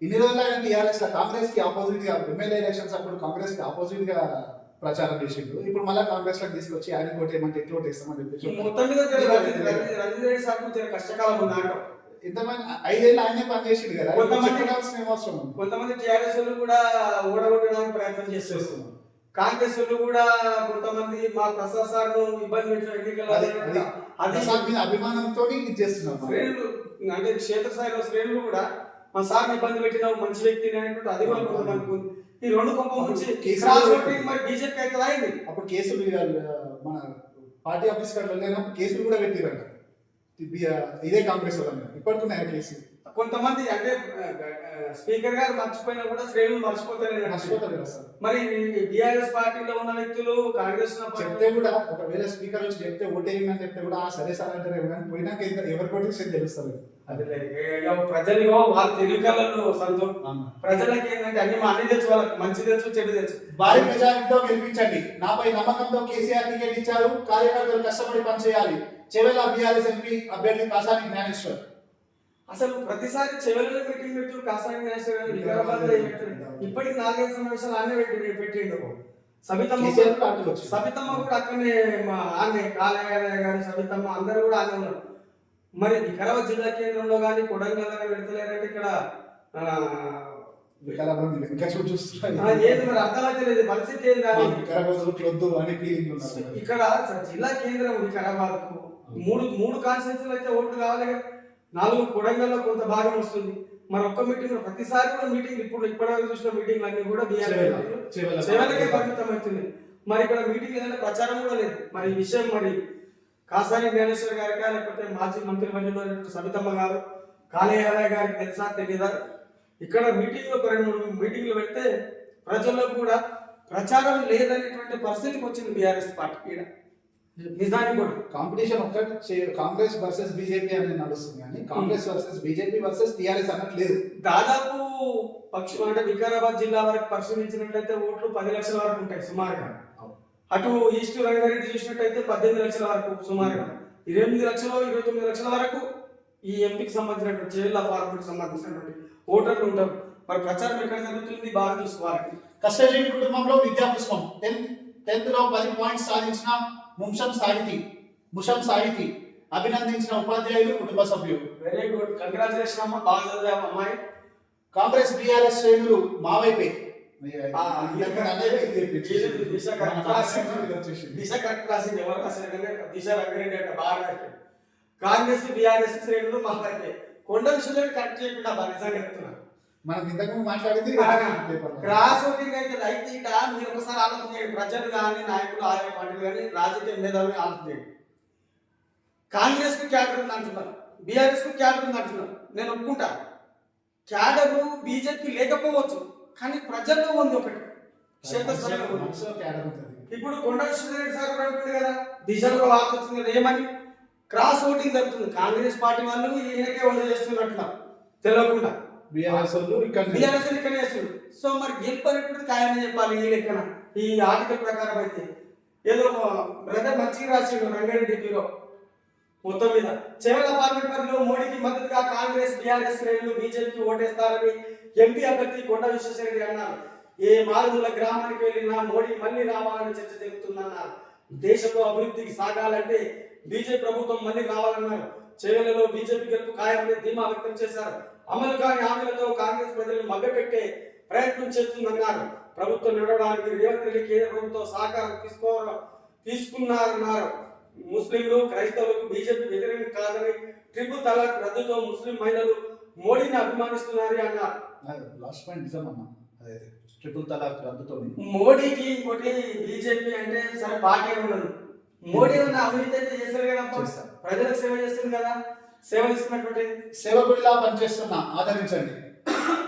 ఇన్ని రోజులు ఆయన టీఆర్ఎస్ కాంగ్రెస్ కి ఆపోజిట్ గా ఎమ్మెల్యే ఎలక్షన్స్ అప్పుడు కాంగ్రెస్ కి ఆపోజిట్ గా ప్రచారం చేసిండు. ఇప్పుడు మళ్ళీ కాంగ్రెస్ లోకి తీసుకొచ్చి ఆయన ఓటేయమంటే ఎట్లా ఓటేస్తామని చెప్పి మొత్తం మీద రంజిత్ రెడ్డి సార్ కష్టకాలం ఉంది అంటాం. ఇంతమంది 5 ఏళ్ళు ఆయనే పనిచేసిండు కదా. కొంతమంది టీఆర్ఎస్ కూడా ఓడగొట్టడానికి ప్రయత్నం చేస్తున్నారు. కాంగ్రెస్ కూడా కొంతమంది మా ప్రసాద్ సార్ ఇబ్బంది పెట్టిన ఎన్నికల అభిమానంతో చేస్తున్నారు. శ్రేణులు అంటే క్షేత్రస్థాయిలో శ్రేణులు కూడా మా సార్ ఇబ్బంది పెట్టిన మంచి వ్యక్తిని అనేటువంటి అది కూడా కొంతమంది ఉంది. ఈ రెండు కొంపం నుంచి మరి బీజేపీ అయితే అయింది. అప్పుడు కేసులు మన పార్టీ ఆఫీస్ కాడ కేసులు కూడా పెట్టిరంట. ఇదే కాంగ్రెస్ వాళ్ళ ఇప్పటికున్నాయి కేసు. కొంతమంది అంటే స్పీకర్ గారు మర్చిపోయినా కూడా శ్రేణులు మర్చిపోతారు. మరి బీఆర్ఎస్ పార్టీలో ఉన్న వ్యక్తులు కాంగ్రెస్ చెప్తే కూడా ఒకవేళ స్పీకర్ వచ్చి చెప్తే ఓటేయమని చెప్తే కూడా సరే సార్ అంటారు. కానీ పోయినాక ఎవరి కొట్టేసి తెలుస్తుంది. ప్రజలు వాళ్ళ తెలివికలను ప్రజలకి ఏంటంటే అన్ని తెలుసు, వాళ్ళకి మంచి తెలుసు, చెడు తెలుసు. భారీ మెజారిటీతో గెలిపించండి. నాపై నమ్మకంతో కేసీఆర్ టికెట్ ఇచ్చారు. కార్యకర్తలు కష్టపడి పనిచేయాలి. చెవెల బీఆర్ఎస్ ఎంపీ అభ్యర్థి కాసాని జ్ఞానేశ్వర్. అసలు ప్రతిసారి చెవెలలో మీటింగ్ పెట్టు కాసాని జ్ఞానేశ్వర్ వికారాబాద్ లో ఇప్పటికి 4-5 సమావేశాలు అన్నీ పెట్టిండు. సబితమ్మ కూడా అక్కడనే ఆమె కాలయ్య గారు సబితమ్మ అందరూ కూడా ఆమె ఉన్నారు. మరి వికారాబాద్ జిల్లా కేంద్రంలో కానీ కొడంగల్ కానీ పెడతలేరంటే ఇక్కడ ఏది మరి అర్థమైతే లేదు పరిస్థితి ఏందని. ఇక్కడ జిల్లా కేంద్రం వికారాబాద్ కు మూడు కాన్స్టిట్యూన్సీలు అయితే ఓట్లు కావాలి కదా. 4 కొడంగల్లో కొంత భాగం వస్తుంది. మరి ఒక్క మీటింగ్ ప్రతిసారి కూడా మీటింగ్ ఇప్పటివరకు చూసిన మీటింగ్లు అన్ని కూడా సేవలకే పరిమితం అవుతుంది. మరి ఇక్కడ మీటింగ్ ఏదైనా ప్రచారం కూడా లేదు. మరి ఈ విషయం మరి కాసాని జ్ఞానేశ్వర్ గారికా లేకపోతే మాజీ మంత్రి మండలిలో సబితమ్మ గారు కాళయ్య గారికి తెలుసా తెలియదా? ఇక్కడ మీటింగ్లో 2-3 మీటింగ్లు పెడితే ప్రజల్లో కూడా ప్రచారం లేదనేటువంటి పరిస్థితికి వచ్చింది బీఆర్ఎస్ పార్టీ. నిజానికి కూడా కాంపిటీషన్ ఒక్కటి కాంగ్రెస్ వర్సెస్ బీజేపీ అనేది నడుస్తుంది. కానీ Congress versus BJP versus TRS అన్నట్లేదు. దాదాపు పక్షం అంటే వికారాబాద్ జిల్లా వరకు పరిశీలించినట్లయితే ఓట్లు 10 లక్షల వరకు ఉంటాయి సుమారుగా. అటు ఈస్ట్ రంగారెడ్డి చూసినట్టయితే 18 లక్షల వరకు సుమారుగా 28 లక్షలు 29 లక్షల వరకు ఈ ఎంపీకి సంబంధించినటువంటి జిల్లా పార్లమెంట్ సంబంధించినటువంటి ఓటర్లు ఉంటారు. మరి ప్రచారం ఎక్కడ జరుగుతుంది బాగా చూసుకోవాలి. కష్టజీవి కుటుంబంలో విద్యా పుష్పం 10th లో 10 పాయింట్స్ సాధించిన ముషం సాహితి అభినందించిన ఉపాధ్యాయులు కుటుంబ సభ్యులు. వెరీ గుడ్, కంగ్రాచులేషన్ అమ్మ, బాగా చదివావు అమ్మాయి. కాంగ్రెస్ బీఆర్ఎస్ శ్రేణులు మా వైపే. దిశ కరెక్ట్ రాసింది, ఎవరు రాశారు కానీ దిశ రంగారెడ్డి అంటే బాగా రాశారు. కాంగ్రెస్ బీఆర్ఎస్ శ్రేణులు మా వైపే. కొండ విషయంలో కరెక్ట్ చేయకుండా నిజంగా చెప్తున్నా. మనం ఇంతకు మాట్లాడింది క్రాస్ ఓటింగ్ అయితే అయితే ఇట మీరు ఒకసారి ఆలోచన చేయండి. ప్రజలు కానీ నాయకులు ఆయా పార్టీలు కానీ రాజకీయ మేధావులు ఆలోచన చేయండి. కాంగ్రెస్ కు క్యాడర్ ఉంది అంటున్నారు, బీఆర్ఎస్ కు క్యాడర్ ఉంది అంటున్నారు. నేను ఒప్పుకుంటా, క్యాడర్ బీజేపీ లేకపోవచ్చు, కానీ ప్రజల్లో ఉంది ఒకటి. ఇప్పుడు కొండ విశ్వేశ్వరరెడ్డి సార్ కూడా అంటుంది కదా, దిశలో వార్త వచ్చింది కదా, ఏమని క్రాస్ ఓటింగ్ జరుగుతుంది. కాంగ్రెస్ పార్టీ వాళ్ళు ఈయనకే ఓటు చేస్తున్నట్టున్నారు తెలియకుండా. బీఆర్ఎస్ ఇక్కడ చేస్తుంది. సో మరి గెలుపనేటువంటి ఖాయమని చెప్పాలి. ఈ లెక్కన ఈ ఆర్టికల్ ప్రకారం అయితే ఏదో బ్రదర్ మంచిగా రాసిండు రంగారెడ్డి బ్యూరో మొత్తం మీద. చెవెల పార్లమెంట్ పరిధిలో మోడీకి మద్దతుగా కాంగ్రెస్ బీఆర్ఎస్ శ్రేణులు బీజేపీకి ఓటేస్తారని ఎంపీ అభ్యర్థి కొండ విశ్వేశ్వరరెడ్డి అన్నారు. ఏ మారుమూల గ్రామానికి వెళ్ళినా మోడీ మళ్ళీ రావాలని చర్చ జరుగుతుందన్నారు. దేశంలో అభివృద్ధికి సాగాలంటే బీజేపీ ప్రభుత్వం మళ్ళీ రావాలన్నారు. చెవెలలో బీజేపీ గెలుపు ఖాయమని ధీమా వ్యక్తం చేశారు. అమలు కాని హామీలతో కాంగ్రెస్ ప్రజలను మభ్యపెట్టే ప్రయత్నం చేస్తుందన్నారు. ప్రభుత్వం నడవడానికి రేవంత్ రెడ్డి కేంద్ర ప్రభుత్వం సహకారం తీసుకున్నారన్నారు. ముస్లింలు క్రైస్తవులకు బీజేపీ వ్యతిరేకం కాదని, ట్రిపుల్ తలాక్ రద్దుతో ముస్లిం మహిళలు మోడీని అభిమానిస్తున్నారు అన్నారు. ట్రిపుల్ తలాక్ రద్దుతో మోడీకి ఇంకోటి బీజేపీ అంటే సరే పార్టీ ఉండదు. మోడీ ఉన్న అవినీతి అయితే చేస్తారు కదా, ప్రజలకు సేవ చేస్తుంది కదా, సేవ ఇస్తున్నటువంటి సేవకుడిలా పనిచేస్తున్నా ఆదరించండి.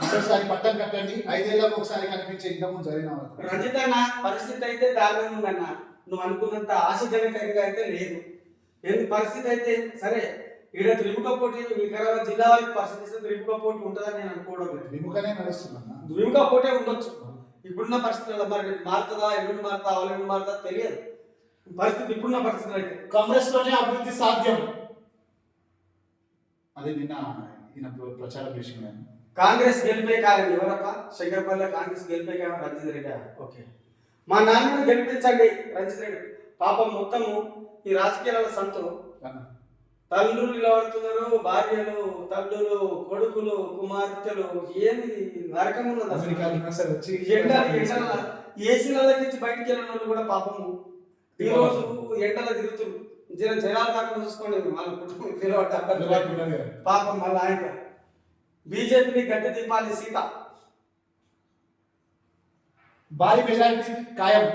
ఒకసారి పట్టం కట్టండి, 5 ఏళ్లకు ఒకసారి కనిపించే ఇంతకు జరిగిన రంజిత్ అన్న పరిస్థితి అయితే దారుణంగా ఉందన్న. నువ్వు అనుకున్నంత ఆశాజనకంగా అయితే లేదు. ఎందుకు పరిస్థితి అయితే సరే, ఈడ త్రిముఖ పోటీ వికారాబాద్ జిల్లా వారికి పరిస్థితి త్రిముఖ పోటీ ఉంటుందని నేను అనుకోవడం లేదు. త్రిముఖనే నడుస్తున్నా, త్రిముఖ పోటీ ఉండొచ్చు ఇప్పుడున్న పరిస్థితుల్లో. మరి మారుతుందా, ఎల్లుండి మారుతా, అవల్లుండి మారుతా తెలియదు. పరిస్థితి ఇప్పుడున్న పరిస్థితులు అయితే కాంగ్రెస్ లోనే అభివృద్ధి సాధ్యం. అది నిన్న ఈయన ప్రచారం చేసిన కాంగ్రెస్ గెలిపే కాదండి. ఎవరప్ప శంకరపల్లి కాంగ్రెస్ గెలిపే కాదు రంజిత్ రెడ్డి. ఓకే, మా నాన్నను గెలిపించండి రంజిత్ రెడ్డి. పాపం మొత్తము ఈ రాజకీయాల సంతో తల్లులు నిలబడుతున్నారు, భార్యలు, తల్లులు, కొడుకులు, కుమార్తెలు, ఏంది నరకం ఉన్నది అసలు. ఏసీలలో నుంచి బయటికి వెళ్ళిన వాళ్ళు కూడా పాపము ఈ రోజు ఎండలో తిరుగుతున్నారు. జనాలు కాకుండా చూసుకోండి, వాళ్ళ కుటుంబం పాపం. మళ్ళీ ఆయన బీజేపీని గడ్డి దింపాలి సీత. భారీ మెజారిటీ ఖాయం.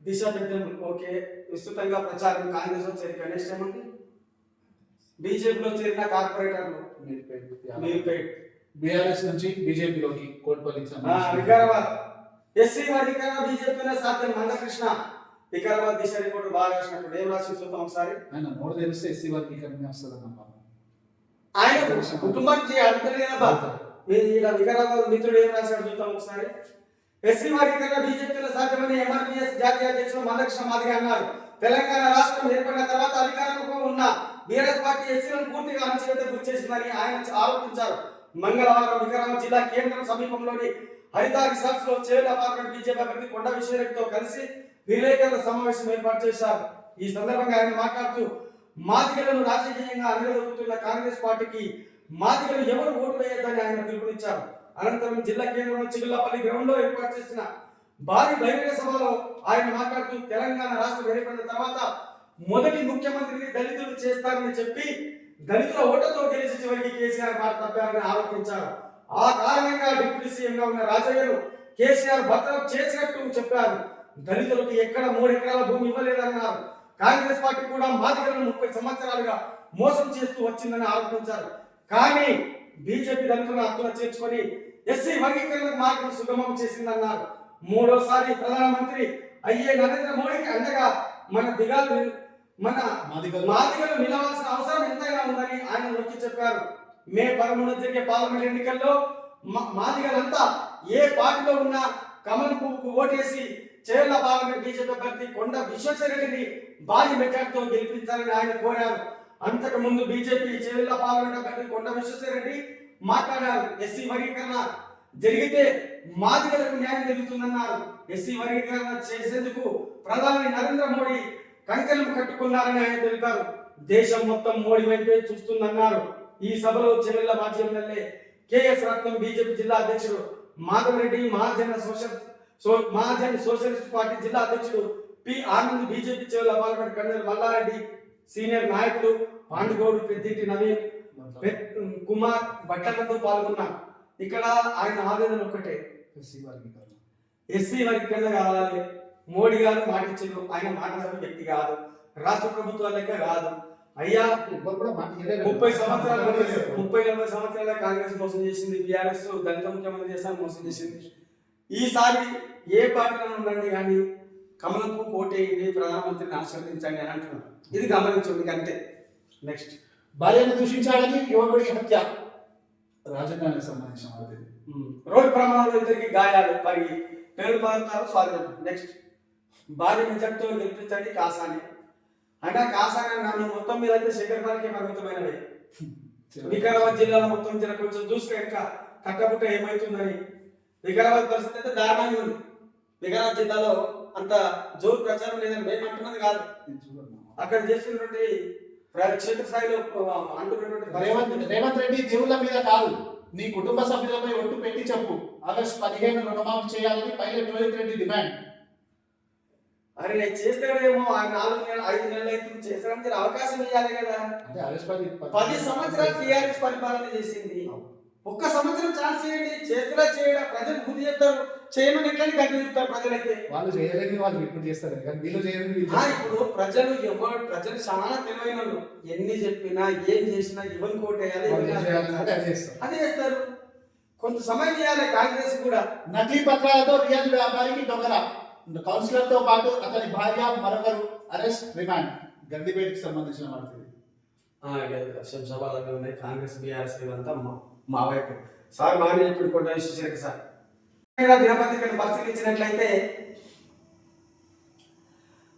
దిశ పెద్దలు ఓకే, విస్తృతంగా ప్రచారం. కాంగ్రెస్ లో చేరి గణేష్ ఏమంది, బీజేపీలో చేరిన కార్పొరేటర్లు మీర్పేట్, బీఆర్ఎస్ నుంచి బీజేపీలోకి కోట్పల్లి, వికారాబాద్ ఎస్సీ వర్గీకరణ బీజేపీలో సాధ్యం. మందకృష్ణ వికారాబాద్ దిశ రిపోర్ట్ బాగా రాసినప్పుడు ఏం రాసి చూద్దాం ఒకసారి. ఆయన నోరు తెలిస్తే ఎస్సీ వర్గీకరణ వస్తుందన్న ఆయన కుటుంబానికి అడుగుతలేదా. వికారాబాద్ మిత్రుడు ఏం రాశాడు చూద్దాం ఒకసారి. ఎస్సీ వర్గీకరణ బీజేపీలో సాధ్యమని ఎంఆర్పీఎస్ జాతీయ అధ్యక్షుడు మందకృష్ణ మాదిగ అన్నారు. తెలంగాణ రాష్ట్రం ఏర్పడిన తర్వాత అధికారంలో ఉన్న బీఆర్ఎస్ పార్టీ ఎస్సీలను పూర్తిగా అణచివేత గురి చేసిందని ఆయన ఆరోపించారు. మంగళవారం వికారాబాద్ జిల్లా కేంద్రం సమీపంలోని హరితారి సర్చ్ లో చేవెళ్ల పార్లమెంట్ బీజేపీ అభ్యర్థి కొండ విశ్వేశ్వరరెడ్డితో కలిసి విలేకరుల సమావేశం ఏర్పాటు చేశారు. ఈ సందర్భంగా ఆయన మాట్లాడుతూ మాదిగలను రాజకీయంగా అణగదొక్కుతున్న కాంగ్రెస్ పార్టీకి మాదిగలు ఎవరు ఓటు వేయొద్దని ఆయన పిలుపునిచ్చారు. అనంతరం జిల్లా కేంద్రంలో చిగుళ్లపల్లి గ్రౌండ్ లో ఏర్పాటు చేసిన భారీ బహిరంగ సభలో ఆయన మాట్లాడుతూ తెలంగాణ రాష్ట్రం ఏర్పడిన తర్వాత మొదటి ముఖ్యమంత్రిని దళితులు చేస్తారని చెప్పి దళితుల ఓటుతో గెలిచి చివరికి కేసీఆర్ మాట తప్పారని ఆరోపించారు. ఆ కారణంగా డిప్యూటీ సీఎంగా ఉన్న రాజయ్యను కేసీఆర్ భర్తరఫ్ చేసినట్టు చెప్పారు. దళితులకు ఎక్కడ 3 ఎకరాల భూమి ఇవ్వలేదన్నారు. కాంగ్రెస్ పార్టీ కూడా మాదిగలను 30 సంవత్సరాలుగా మోసం చేస్తూ వచ్చిందని ఆరోపించారు. కానీ బీజేపీ దళితులను హక్కున చేర్చుకొని ఎస్సీ వర్గీకరణ మార్గం సుగమం చేసిందన్నారు. 3వ ప్రధానమంత్రి అయ్యే నరేంద్ర మోడీకి అండగా మాదిగలు నిలవాల్సిన అవసరం ఎంతైనా ఉందని ఆయన నొక్కి చెప్పారు. మే 13న జరిగే పార్లమెంట్ ఎన్నికల్లో మాదిగలంతా ఏ పార్టీలో ఉన్నా కమలం పువ్వుకు ఓటేసి చేవెళ్ల పార్లమెంట్ బీజేపీ అభ్యర్థి కొండ విశ్వేశ్వరరెడ్డిని భారీ మెజార్టీతో గెలిపించాలని ఆయన కోరారు. అంతకు ముందు బీజేపీ చేవెళ్ల పార్లమెంట్ అభ్యర్థి కొండ విశ్వేశ్వరరెడ్డి మాట్లాడారు. ఎస్సీ వర్గీకరణ జరిగితే మాదిగలకు న్యాయం జరుగుతుందన్నారు. ఎస్సీ వర్గీకరణ చేసేందుకు ప్రధాని నరేంద్ర మోడీ కంకణం కట్టుకున్నారని ఆయన తెలిపారు. దేశం మొత్తం మోడీ వైపే చూస్తుందన్నారు. ఈ సభలో చేవెళ్ల మాజీ ఎమ్మెల్యే కేఎస్ రత్నం బీజేపీ జిల్లా అధ్యక్షుడు, మాధవరెడ్డి మహాజన్ సోషలిస్ట్ పార్టీ జిల్లా అధ్యక్షుడు, పి ఆనంద్ బీజేపీ చెవుల పాల్గొన్న కన్నర్ మల్లారెడ్డి సీనియర్ నాయకులు, పాండుగౌడ్, పెద్దింటి నవీన్, కుమార్ భట్లతో పాల్గొన్నారు. ఇక్కడ ఆయన ఆవేదన ఒక్కటే, ఎస్సీ వర్గీకరణ కావాలి. మోడీ గారు మాట ఇచ్చారు, ఆయన మాట్లాడే వ్యక్తి కాదు, రాష్ట్ర ప్రభుత్వాల లెక్క కాదు. అయ్యా 30 సంవత్సరాల కాంగ్రెస్ మోసం చేసింది, బీఆర్ఎస్ దళిత ముఖ్యమంత్రి చేస్తాను మోసం చేసింది. ఈసారి ఏ పార్టీలో ఉండండి కానీ కమలంపు కోటేయండి, ప్రధానమంత్రిని ఆశీర్వదించండి అని అంటున్నారు. ఇది గమనించండి అంతే. నెక్స్ట్, భార్యను దూషించాలని యువకుడి హత్య, రాజధానికి సంబంధించిన రోడ్డు ప్రమాదంలో ఇద్దరికి గాయాలు, మరి పేరు పదార్థాలు స్వాధీనం. నెక్స్ట్, భార్య మెజార్టీతో గెలిపించండి కాసాని. అంటే కాసాని నన్ను మొత్తం మీద అయితే శేఖర్పాలకే పరిమితమైనవి. వికారాబాద్ జిల్లాలో మొత్తం జర కొంచెం చూసుకు ఇంకా కట్టబుట్ట ఏమవుతుందని. వికారాబాద్ పరిస్థితి అయితే దారుణంగా ఉంది. వికారాబాద్ జిల్లాలో అంత జోరు ప్రచారం లేదని మేము అంటున్నది కాదు, అక్కడ చేస్తున్నటువంటి క్షేత్రస్థాయిలో అంటున్నటువంటి రేవంత్ రెడ్డి దేవుళ్ళ మీద కాదు, నీ కుటుంబ సభ్యులపై ఒట్టు పెట్టి చెప్పు, ఆగస్టు 15 రుణమాఫీ చేయాలని పైలట్ రేవంత్ రెడ్డి డిమాండ్. అరే నేను చేస్తాడేమో, ఆయన 4 నెలలు 5 నెలలు అయితే చేస్తాడని అవకాశం ఇవ్వాలి కదా. 10 సంవత్సరాలు టీఆర్ఎస్ పరిపాలన చేసింది, ఒక్క సంవత్సరం ఛాన్స్ చేయండి. చేస్తారా చేయడా, ప్రజలు బుద్ధి చెప్తారు, చేయమని ఎట్లని గట్టి చెప్తారు. ప్రజలైతే వాళ్ళు చేయలేని వాళ్ళు ఇప్పుడు చేస్తారు, వీళ్ళు చేయలేదు. ఇప్పుడు ప్రజలు చాలా తెలివైన వాళ్ళు, ఎన్ని చెప్పినా ఏం చేసినా ఇవన్నీ కోటేయాలి అదే చేస్తారు. కొంత సమయం ఇవ్వాలి కాంగ్రెస్ కూడా. నకిలీ పత్రాలతో రియల్ వ్యాపారికి దొంగల, కౌన్సిలర్ తో పాటు అతని భార్య మరొకరు అరెస్ట్, రిమాండ్. గండిపేటకి సంబంధించిన వార్త శంషాబాద్ ఉన్నాయి. కాంగ్రెస్ బీఆర్ఎస్ అంతా మా వైపు సార్ బాగానే ఇప్పుడు కొండ విశ్లేషణ సార్. దినపత్రికను పరిశీలించినట్లయితే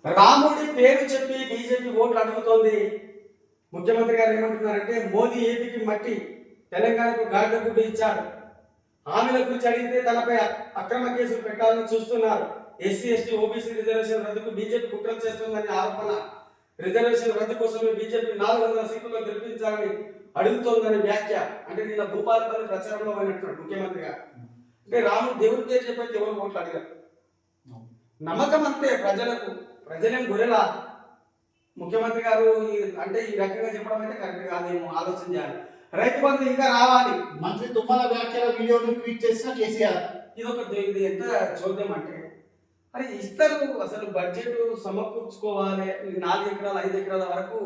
రాముడి పేరు చెప్పి బీజేపీ ఓట్లు అడుగుతోంది. ముఖ్యమంత్రి గారు ఏమంటున్నారంటే, మోదీ ఏపీకి మట్టి, తెలంగాణకు గాడిద గుడ్డు ఇచ్చాడు, హామీల గురించి అడిగితే తనపై అక్రమ కేసులు పెట్టాలని చూస్తున్నారు, ఎస్సీ ఎస్టీ ఓబీసీ రిజర్వేషన్ రద్దుకు బీజేపీ కుట్రలు చేస్తుందని ఆరోపణ, రిజర్వేషన్ రద్దు కోసమే బీజేపీ 400 సీట్లలో గెలిపించాలని అడుగుతోందని వ్యాఖ్య. అంటే నిన్న భూపాలపల్లి ప్రచారంలో పోయినట్టు ముఖ్యమంత్రి గారు. అంటే రాముడు దేవుడి పేరు చెప్పైతే ఎవరు ఓట్లు అడిగారు. నమ్మకం అంతే ప్రజలకు, ప్రజలేం గొర్రెలా. ముఖ్యమంత్రి గారు అంటే ఈ రకంగా చెప్పడం అయితే కరెక్ట్ కాదేమో, ఆలోచన చేయాలి. రైతు బంధు ఇంకా రావాలి. మంత్రి తుమ్మల వ్యాఖ్యల వీడియోని ట్వీట్ చేసిన కేసీఆర్. ఇది ఎంత చూద్దాం అంటే, అరే ఇస్తారు, అసలు బడ్జెట్ సమకూర్చుకోవాలి. 4 ఎకరాలు 5 ఎకరాల వరకు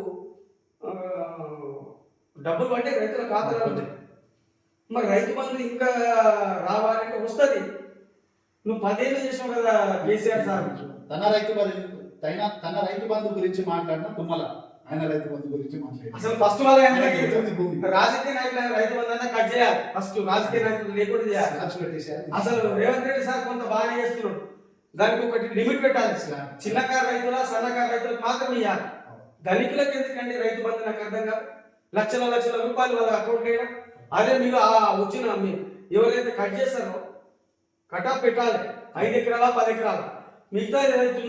డబ్బులు పట్టే రైతుల ఖాతాలో ఉంటాయి. మరి రైతు బంధు ఇంకా రావాలంటే వస్తుంది. నువ్వు 10 ఏళ్ళు చేసినావు కదా కేసీఆర్ సార్. తన రైతు బంధు గురించి మాట్లాడిన తుమ్మల, ఆయన రైతు బంధు గురించి మాట్లాడారు. అసలు ఫస్ట్ వాళ్ళ రాజకీయ నాయకులు రైతు బంధు అన్నా కట్ చేయాలి. ఫస్ట్ రాజకీయ నాయకులు లేకుండా చేయాలి. అసలు రేవంత్ రెడ్డి సార్ కొంత బాగానే చేస్తున్నాడు, దానికి ఒకటి లిమిట్ పెట్టాలి. చిన్నకారు రైతుల సన్నకారు రైతులకు మాత్రం ఇవ్వాలి. ధనికులకు ఎందుకండి రైతు బంధు? నాకు అర్థం కాదు. లక్షల రూపాయలు వాళ్ళ అకౌంట్ వేయడం, అదే మీరు వచ్చిన ఎవరైతే కట్ చేస్తారో కట్ ఆఫ్ పెట్టాలి. 5 ఎకరాల 10 ఎకరాల మిగతా ఏదైతే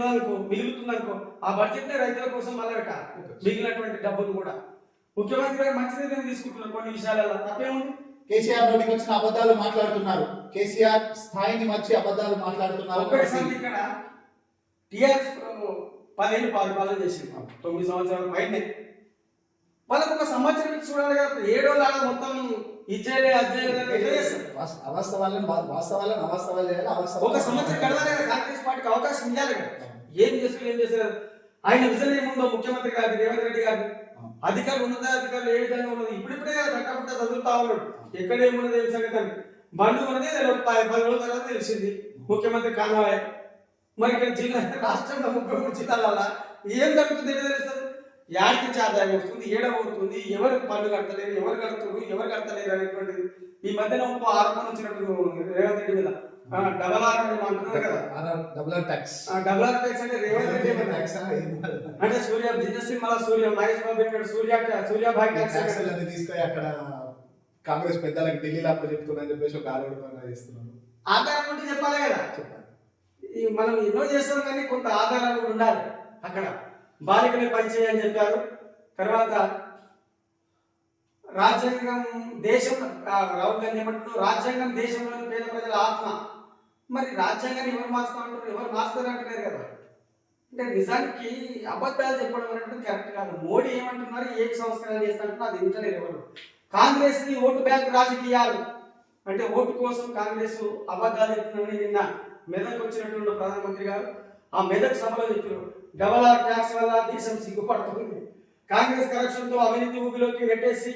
మిగులుతుందనుకో ఆ బడ్జెట్ నే రైతుల కోసం మళ్ళీ పెట్టాలి. మిగిలినటువంటి డబ్బులు కూడా ముఖ్యమంత్రి గారు మంచి నిర్ణయం తీసుకుంటున్నారు కొన్ని విషయాలలో, తప్పేముంది. కేసీఆర్ నోటికి వచ్చిన అబద్ధాలు మాట్లాడుతున్నారు, కేసీఆర్ స్థాయిని మర్చి అబద్ధాలు మాట్లాడుతున్నారు. ఒకటిసారి ఇక్కడ టీఆర్ఎస్ 10 ఏళ్ళు పరిపాలన చేసింది, 9 సంవత్సరాల పైనే. వాళ్ళకు ఒక సంవత్సరం చూడాలి కదా. 7 ఏళ్ళ మొత్తం ఇచ్చేలే అవాస్తవాలను అవాస్తవాలు చేయాలి. ఒక సంవత్సరం గడవాలి కదా, కాంగ్రెస్ పార్టీకి అవకాశం ఇవ్వాలి కదా. ఏం చేస్తారు ఆయన విజన్ ఏముందో ముఖ్యమంత్రి గారి రేవంత్ రెడ్డి గారి అధికారులు ఉన్నతాధికారులు ఏ విధంగా ఉన్నది ఇప్పుడిప్పుడే కట్టకుండా చదువుతా ఉన్నాడు. ఎక్కడ ఏమున్నది ఏం సంగతి అని బండి ఉన్నది 10 రోజుల తర్వాత తెలిసింది ముఖ్యమంత్రి కాన్వాయ్. మరి ఇక్కడ జిల్లా రాష్ట్రంలో 33 జిల్లాల ఏం జరుగుతుంది తెలుస్తుంది. యాడికి ఆదాయం వస్తుంది, ఏడవుతుంది, ఎవరికి పన్ను కడతలేరు, ఎవరు కడతలేరు అనేటువంటిది ఈ మధ్యన ఆరోపణ వచ్చినట్టు రేవంత్ రెడ్డి మీద. డబల్ ఆర్ అంటున్నారు కదా, డబల్ ఆర్ ట్యాక్స్ అంటే రేవంత్ రెడ్డి అంటే సూర్య బిజినెస్ మళ్ళీ సూర్య మహేష్ బాబు పెట్టాడు సూర్యాభాయ్ ట్యాక్స్ తీసుకొని అక్కడ కాంగ్రెస్ పెద్దలకు ఢిల్లీలో చెప్తున్నా చెప్పేసి ఒక ఆరోపణ చేస్తున్నారు. ఆధారం ఉంటే చెప్పాలి కదా. మనం ఎన్నో చేస్తాం కానీ కొంత ఆధారాలు కూడా ఉండాలి. అక్కడ బాలికలే పనిచేయని చెప్పారు. తర్వాత రాజ్యాంగం దేశం రాహుల్ గాంధీ ఏమంటున్నారు, రాజ్యాంగం దేశంలోని పేద ప్రజల ఆత్మ. మరి రాజ్యాంగాన్ని ఎవరు మారుస్తా అంటారు, ఎవరు మారుస్తారు అంటున్నారు కదా. అంటే నిజానికి అబద్ధాలు చెప్పడం అనేది కరెక్ట్ కాదు. మోడీ ఏమంటున్నారు, ఏ సంస్కరణ చేస్తారంటున్నారు, అది ఇంటలేరు ఎవరు. కాంగ్రెస్ ని ఓటు బ్యాంక్ రాజకీయాలు అంటే ఓటు కోసం కాంగ్రెస్ అబద్ధాలు చెప్తున్నారని నిన్న మెదక్ వచ్చినటువంటి ప్రధానమంత్రి గారు ఆ మెదక్ సభలో చెప్పారు. డబల్ ఆర్ ట్యాక్స్ వల్ల దేశం సిగ్గుపడుతుంది. కాంగ్రెస్ కరప్షన్ తో అవినీతి ఊబిలోకి నెట్టేసి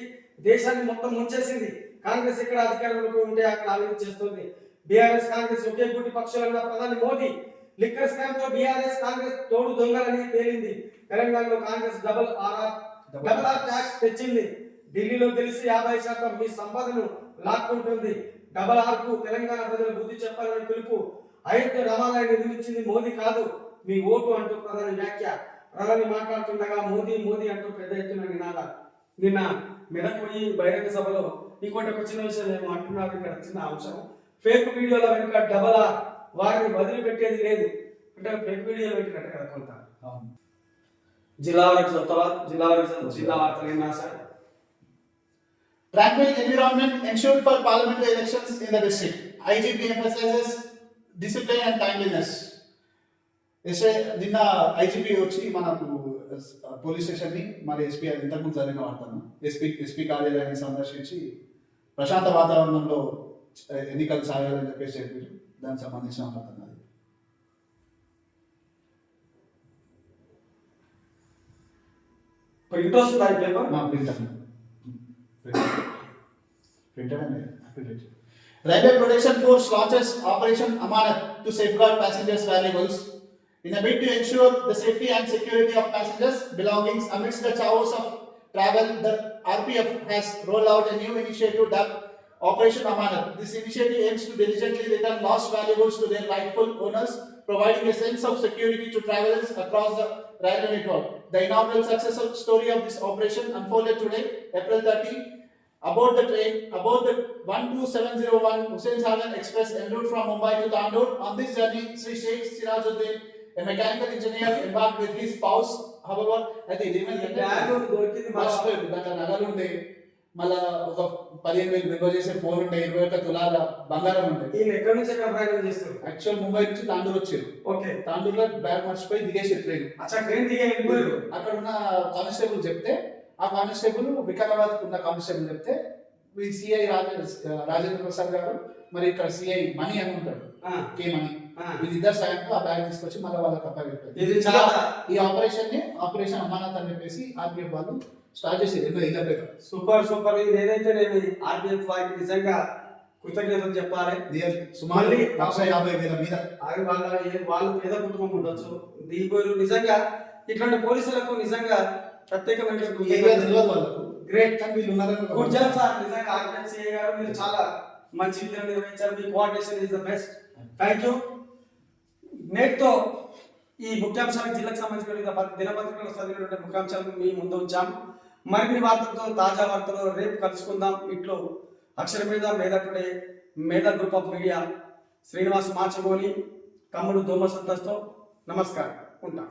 దేశాన్ని మొత్తం ముంచేసింది. కాంగ్రెస్ ఎక్కడ అధికారంలోకి ఉంటే అక్కడ అవినీతి చేస్తుంది. బీఆర్ఎస్ కాంగ్రెస్ ఒకే గుడి పక్షులన్న ప్రధాని మోదీ. లిక్కర్ స్కామ్ తో బీఆర్ఎస్ కాంగ్రెస్ తోడు దొంగలని తేలింది. తెలంగాణలో కాంగ్రెస్ డబల్ ఆర్ ట్యాక్స్ తెచ్చింది. ఢిల్లీలో తెలిసి 50% మీ సంపదను లాక్కుంటుంది. డబల్ ఆర్ కు తెలంగాణ ప్రజలు బుద్ధి చెప్పాలని పిలుపు. అయోధ్య రామాలయాన్ని నిర్మించింది మోదీ కాదు మీ ఓటు అంటూ ప్రధాని వ్యాఖ్య. ప్రధాని మాట్లాడుతుండగా మోదీ మోదీ అంటూ పెద్ద ఎత్తున నినాదాలు. నిన్న మెదక్ పోయి బహిరంగ సభలో ఇంకోటి ఒక చిన్న విషయం ఏమో అంటున్నారు. ఇక్కడ చిన్న అంశం, ఫేక్ వీడియోల వెనుక డబల్ ఆర్, వారిని వదిలిపెట్టేది లేదు అంటే ఫేక్ వీడియోలు పెట్టినట్టు కదా కొంత. జిల్లా వరకు చదువుతావా? జిల్లా వార్తలు ఏం రాశారు? Tranquil environment ensured for parliamentary elections in the district. IGP emphasizes discipline and timeliness. నిన్న ఐజీపీ వచ్చి మనకు పోలీస్ స్టేషన్ ని మరి ఎస్పీ ఇంతకుముందు జరిగిన వార్తను ఎస్పీ కార్యాలయాన్ని సందర్శించి ప్రశాంత వాతావరణంలో ఎన్నికలు సాగాలని చెప్పేసి చెప్పారు. దానికి సంబంధించిన వార్త అది. ప్రింట్ వస్తుంది అది పేపర్? మా printer Railway Protection Force launches Operation Amanat to safeguard passengers' valuables. In a bid to ensure the safety and security of passengers' belongings amidst the chaos of travel, the RPF has rolled out a new initiative dubbed Operation Amanat. This initiative aims to diligently return lost valuables to their rightful owners, providing a sense of security to travelers across the railway network. The inaugural success story of this operation unfolded today, April 30, aboard the 12701 Hussain Sagar Express en route from Mumbai to Tandur. On this journey, Sri Sheikh Sirajuddin, a mechanical engineer, embarked with his spouse. However, at the event, మళ్ళా ఒక 15,000 విలువ చేసే ఫోన్ ఉండే, 21 తులాల బంగారం ఉండే. ఎక్కడి నుంచి ఎక్కడ ప్రయాణం చేస్తారు? యాక్చువల్ ముంబై నుంచి తాండూరు వచ్చారు. ఓకే, తాండూరులో బ్యాగ్ మర్చిపోయి దిగేసి ట్రైన్. ట్రైన్ దిగేరు. అక్కడ ఉన్న కానిస్టేబుల్ చెప్తే, ఆ కానిస్టేబుల్ వికారాబాద్ ఉన్న కానిస్టేబుల్ చెప్తే సిఐ రాజేంద్ర ప్రసాద్ గారు, మరి ఇక్కడ సిఐ మణి అని ఉంటాడు, కే మణి, వీళ్ళిద్దరు సాయంతో ఆ బ్యాగ్ తీసుకొచ్చి మళ్ళీ వాళ్ళకి అప్పచెప్పారు. ఈ ఆపరేషన్ అమానత్ అని చెప్పేసి ఆర్పిఎఫ్ వాళ్ళు స్టార్ట్ చేసి సూపర్ సూపర్. ఇది ఏదైతే నేను ఆర్పిఎఫ్ వారికి నిజంగా కృతజ్ఞతలు చెప్పాలి. సుమారు 150,000 మీద వాళ్ళు పేద కుటుంబం ఉండొచ్చు. దీని నిజంగా ఇట్లాంటి పోలీసులకు నిజంగా ప్రత్యేకమైన గ్రేట్. Good job sir. నిజంగా ఆర్పిఎఫ్ సిఐ గారు మీరు చాలా మంచి విధంగా నిర్వహించారు. మీ coordination is the best. Thank you. నేటితో ఈ ముఖ్యాంశాలకు జిల్లాకు సంబంధించిన దినపత్రికలు చదివినటువంటి ముఖ్యాంశాలను మీ ముందు ఉంచాం. మరిన్ని వార్తలతో, తాజా వార్తలు రేపు కలుసుకుందాం. ఇట్లో అక్షర మీద టుడే, మేధా గ్రూప్ ఆఫ్ మీడియా, శ్రీనివాస్ మాచగోని, తమ్ముడు దోమ సంతోష్తో నమస్కారం. ఉంటాం.